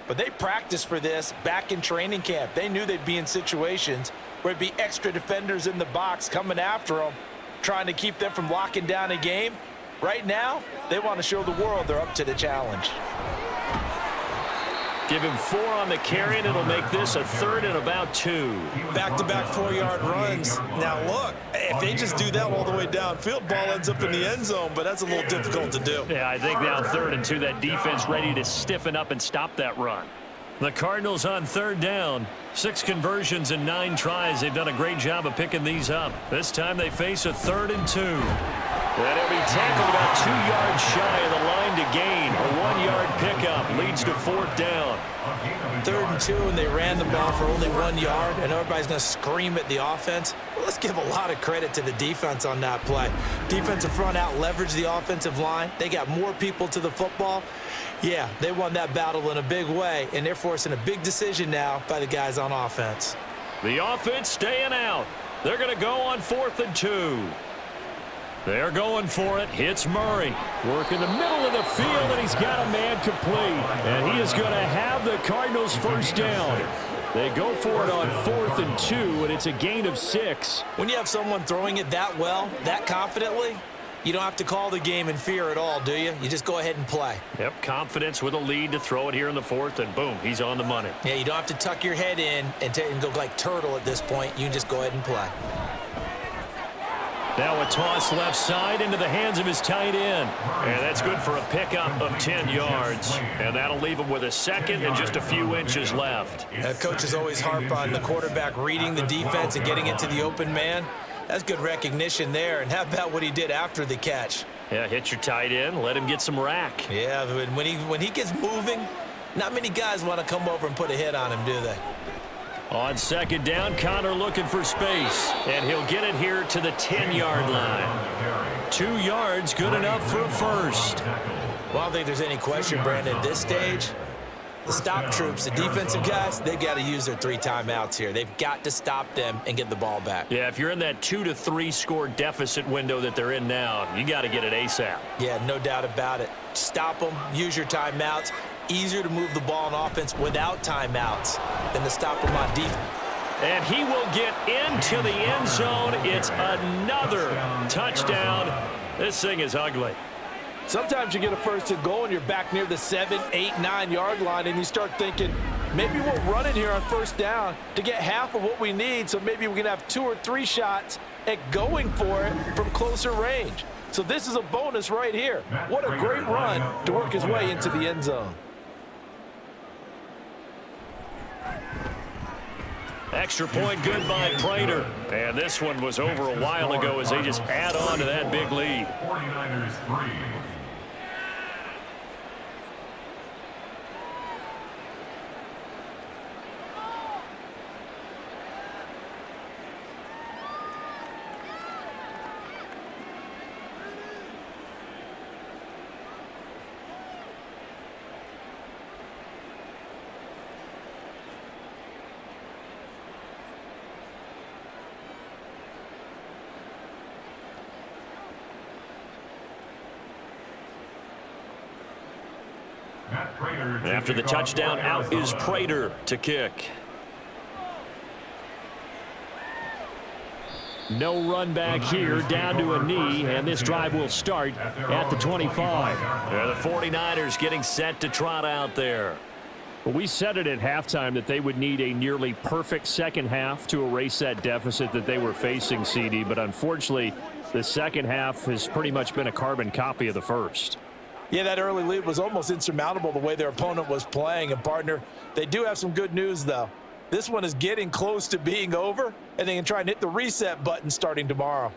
but they practiced for this back in training camp. They knew they'd be in situations where it'd be extra defenders in the box coming after them, trying to keep them from locking down a game. Right now, they want to show the world they're up to the challenge. Give him 4 on the carry, and it'll make this a 3rd and about 2. Back-to-back 4-yard runs. Now, look, if they just do that all the way downfield, ball ends up in the end zone, but that's a little difficult to do. Yeah, I think now 3rd and 2, that defense ready to stiffen up and stop that run. The Cardinals on 3rd down. 6 conversions and 9 tries. They've done a great job of picking these up. This time they face a 3rd and 2. And he'll be tackled about 2 yards shy of the line to gain. A 1-yard pickup leads to 4th down. 3rd and 2, and they ran the ball for only 1 yard, and everybody's going to scream at the offense. Well, let's give a lot of credit to the defense on that play. Defensive front out leveraged the offensive line. They got more people to the football. Yeah, they won that battle in a big way, and they're forcing a big decision now by the guys on offense. The offense staying out. They're going to go on 4th and 2. They're going for it. Hits Murray. Work in the middle of the field, and he's got a man complete. And he is going to have the Cardinals first down. They go for it on 4th and 2, and it's a gain of 6. When you have someone throwing it that well, that confidently, you don't have to call the game in fear at all, do you? You just go ahead and play. Yep, confidence with a lead to throw it here in the 4th, and boom, he's on the money. Yeah, you don't have to tuck your head in and go like turtle at this point. You can just go ahead and play. Now a toss left side into the hands of his tight end. And that's good for a pickup of 10 yards. And that'll leave him with a 2nd and just a few inches left. Coaches always harp on the quarterback reading the defense and getting it to the open man. That's good recognition there. And how about what he did after the catch? Yeah, hit your tight end, let him get some rack. Yeah, when he gets moving, not many guys want to come over and put a hit on him, do they? On 2nd down, Connor looking for space. And he'll get it here to the 10-yard line. 2 yards, good enough for a first. Well, I don't think there's any question, Brandon, at this stage, the stop troops, the defensive guys, they got to use their 3 timeouts here. They've got to stop them and get the ball back. Yeah, if you're in that 2 to 3 score deficit window that they're in now, you got to get it ASAP. Yeah, no doubt about it. Stop them, use your timeouts. Easier to move the ball on offense without timeouts than to stop them on defense. And he will get into the end zone. It's another touchdown. This thing is ugly. Sometimes you get a 1st and goal and you're back near the 7, 8, 9 yard line and you start thinking, maybe we'll run it here on 1st down to get half of what we need, so maybe we can have 2 or 3 shots at going for it from closer range. So this is a bonus right here. What a great run to work his way into the end zone. Extra point good by Prater. And this one was over a while ago as they just add on to that big lead. 49ers 3. After the touchdown, out is Prater to kick. No run back here, down to a knee, and this drive will start at the 25. The 49ers getting set to trot out there. Well, we said it at halftime that they would need a nearly perfect second half to erase that deficit that they were facing, CD, but unfortunately, the second half has pretty much been a carbon copy of the first. Yeah, that early lead was almost insurmountable the way their opponent was playing. And, partner, they do have some good news, though. This one is getting close to being over, and they can try and hit the reset button starting tomorrow.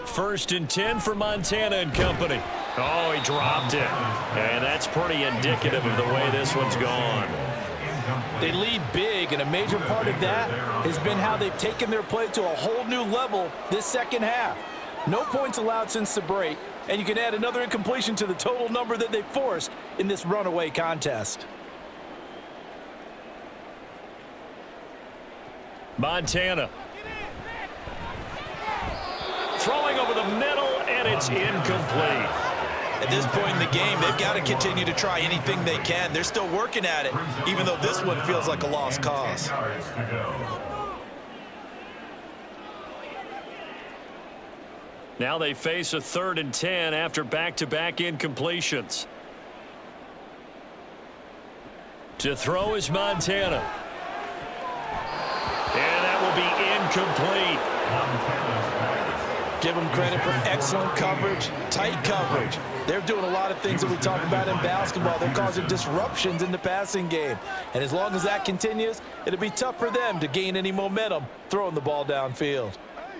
First and 10 for Montana and company. Oh, he dropped it. And that's pretty indicative of the way this one's gone. They lead big, and a major part of that has been how they've taken their play to a whole new level this second half. No points allowed since the break, and you can add another incompletion to the total number that they forced in this runaway contest. Montana. Throwing over the middle, and it's incomplete. At this point in the game, they've got to continue to try anything they can. They're still working at it, even though this one feels like a lost cause. Now they face a 3rd and 10 after back-to-back incompletions. To throw is Montana. And that will be incomplete. Give them credit for excellent coverage, tight coverage. They're doing a lot of things that we talk about in basketball. They're causing disruptions in the passing game. And as long as that continues, it'll be tough for them to gain any momentum throwing the ball downfield.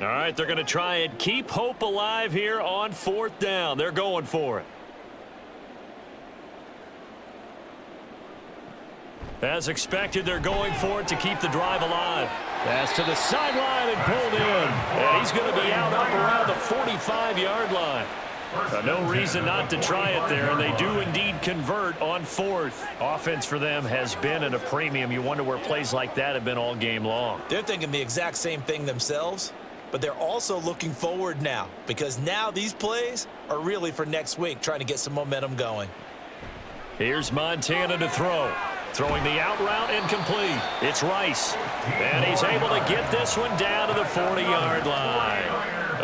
All right, they're going to try and keep hope alive here on 4th down. They're going for it. As expected, they're going for it to keep the drive alive. Pass to the sideline and pulled in. And he's going to be out up around the 45-yard line. No reason not to try it there, and they do indeed convert on 4th. Offense for them has been at a premium. You wonder where plays like that have been all game long. They're thinking the exact same thing themselves, but they're also looking forward now, because now these plays are really for next week, trying to get some momentum going. Here's Montana to throw. Throwing the out route incomplete. It's Rice. And he's able to get this one down to the 40-yard line.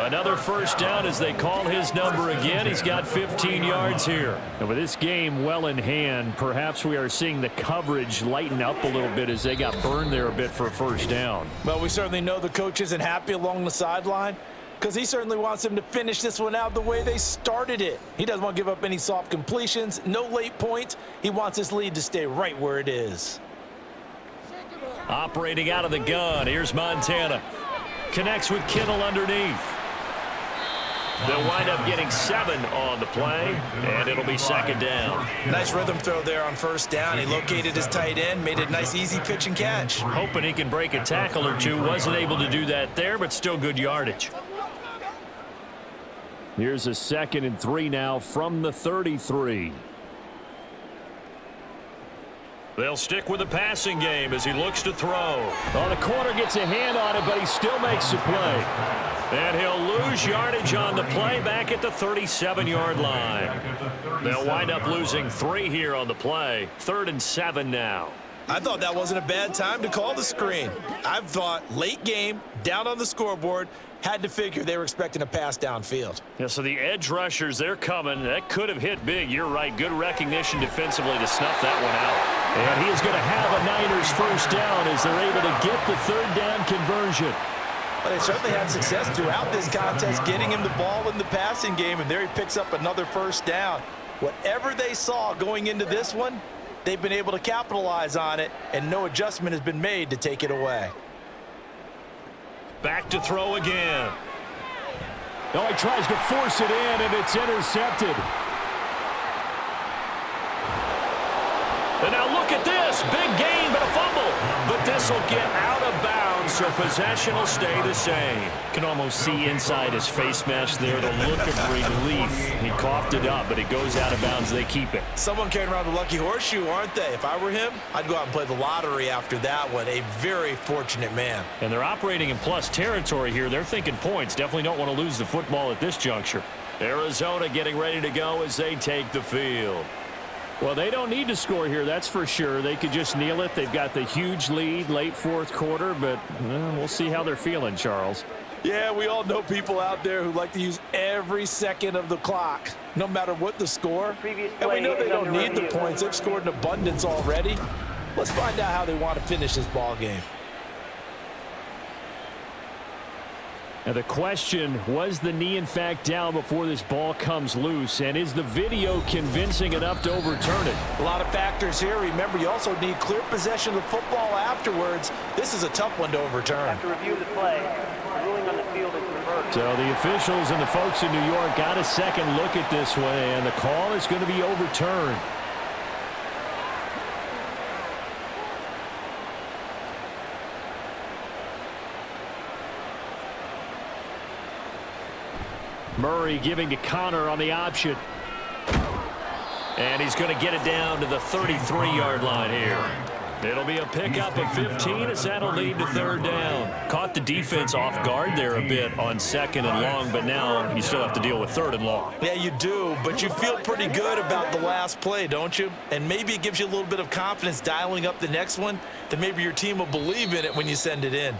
Another first down as they call his number again. He's got 15 yards here. And with this game well in hand, perhaps we are seeing the coverage lighten up a little bit as they got burned there a bit for a first down. Well, we certainly know the coach isn't happy along the sideline, because he certainly wants them to finish this one out the way they started it. He doesn't want to give up any soft completions, no late points. He wants his lead to stay right where it is. Operating out of the gun, here's Montana. Connects with Kittle underneath. They'll wind up getting 7 on the play, and it'll be 2nd down. Nice rhythm throw there on first down. He located his tight end, made it a nice, easy pitch and catch. Hoping he can break a tackle or two. Wasn't able to do that there, but still good yardage. Here's a 2nd and 3 now from the 33. They'll stick with the passing game as he looks to throw. Well, the corner gets a hand on it, but he still makes the play. And he'll lose yardage on the play back at the 37-yard line. They'll wind up losing 3 here on the play. 3rd and 7 now. I thought that wasn't a bad time to call the screen. I've thought late game, down on the scoreboard, had to figure they were expecting a pass downfield. Yeah, so the edge rushers, they're coming. That could have hit big. You're right. Good recognition defensively to snuff that one out. And he is going to have a Niners first down as they're able to get the 3rd down conversion. Well, they certainly had success throughout this contest, getting him the ball in the passing game, and there he picks up another first down. Whatever they saw going into this one, they've been able to capitalize on it, and no adjustment has been made to take it away. Back to throw again. Oh, he tries to force it in, and it's intercepted. And now look at this. Big gain, but a fumble. But this will get out of bounds so possession will stay the same. Can almost see inside his face mesh there, the look of relief. He coughed it up, but it goes out of bounds. They keep it. Someone carrying around the lucky horseshoe, aren't they? If I were him, I'd go out and play the lottery after that one. A very fortunate man. And they're operating in plus territory here. They're thinking points. Definitely don't want to lose the football at this juncture. Arizona getting ready to go as they take the field. Well, they don't need to score here, that's for sure. They could just kneel it. They've got the huge lead late fourth quarter, but we'll see how they're feeling, Charles. Yeah, we all know people out there who like to use every second of the clock, no matter what the score. And we know they don't need the points. They've scored in abundance already. Let's find out how they want to finish this ball game. And the question, was the knee in fact down before this ball comes loose? And is the video convincing enough to overturn it? A lot of factors here. Remember, you also need clear possession of the football afterwards. This is a tough one to overturn. After review of the play, the ruling on the field is reversed. So the officials and the folks in New York got a second look at this one, and the call is going to be overturned. Murray giving to Connor on the option. And he's going to get it down to the 33-yard line here. It'll be a pickup of 15 as that'll lead to third down. Caught the defense off guard there a bit on second and long, but now you still have to deal with third and long. Yeah, you do, but you feel pretty good about the last play, don't you? And maybe it gives you a little bit of confidence dialing up the next one, that maybe your team will believe in it when you send it in.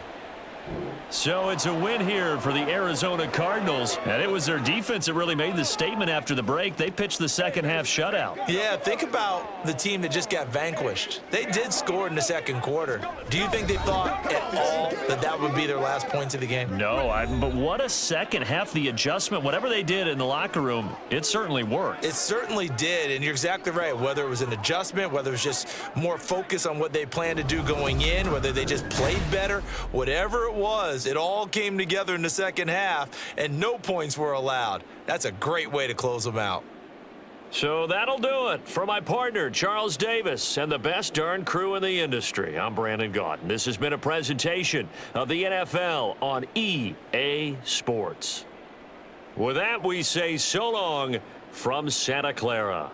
So it's a win here for the Arizona Cardinals, and it was their defense that really made the statement after the break. They pitched the second half shutout. Yeah, think about the team that just got vanquished. They did score in the second quarter. Do you think they thought at all that that would be their last points of the game? No, but what a second half. The adjustment, whatever they did in the locker room, it certainly worked. It certainly did, and you're exactly right. Whether it was an adjustment, whether it was just more focus on what they planned to do going in, whether they just played better, whatever it was, it all came together in the second half, and no points were allowed. That's a great way to close them out. So that'll do it for my partner, Charles Davis, and the best darn crew in the industry. I'm Brandon Gaunt. This has been a presentation of the NFL on EA Sports. With that, we say so long from Santa Clara.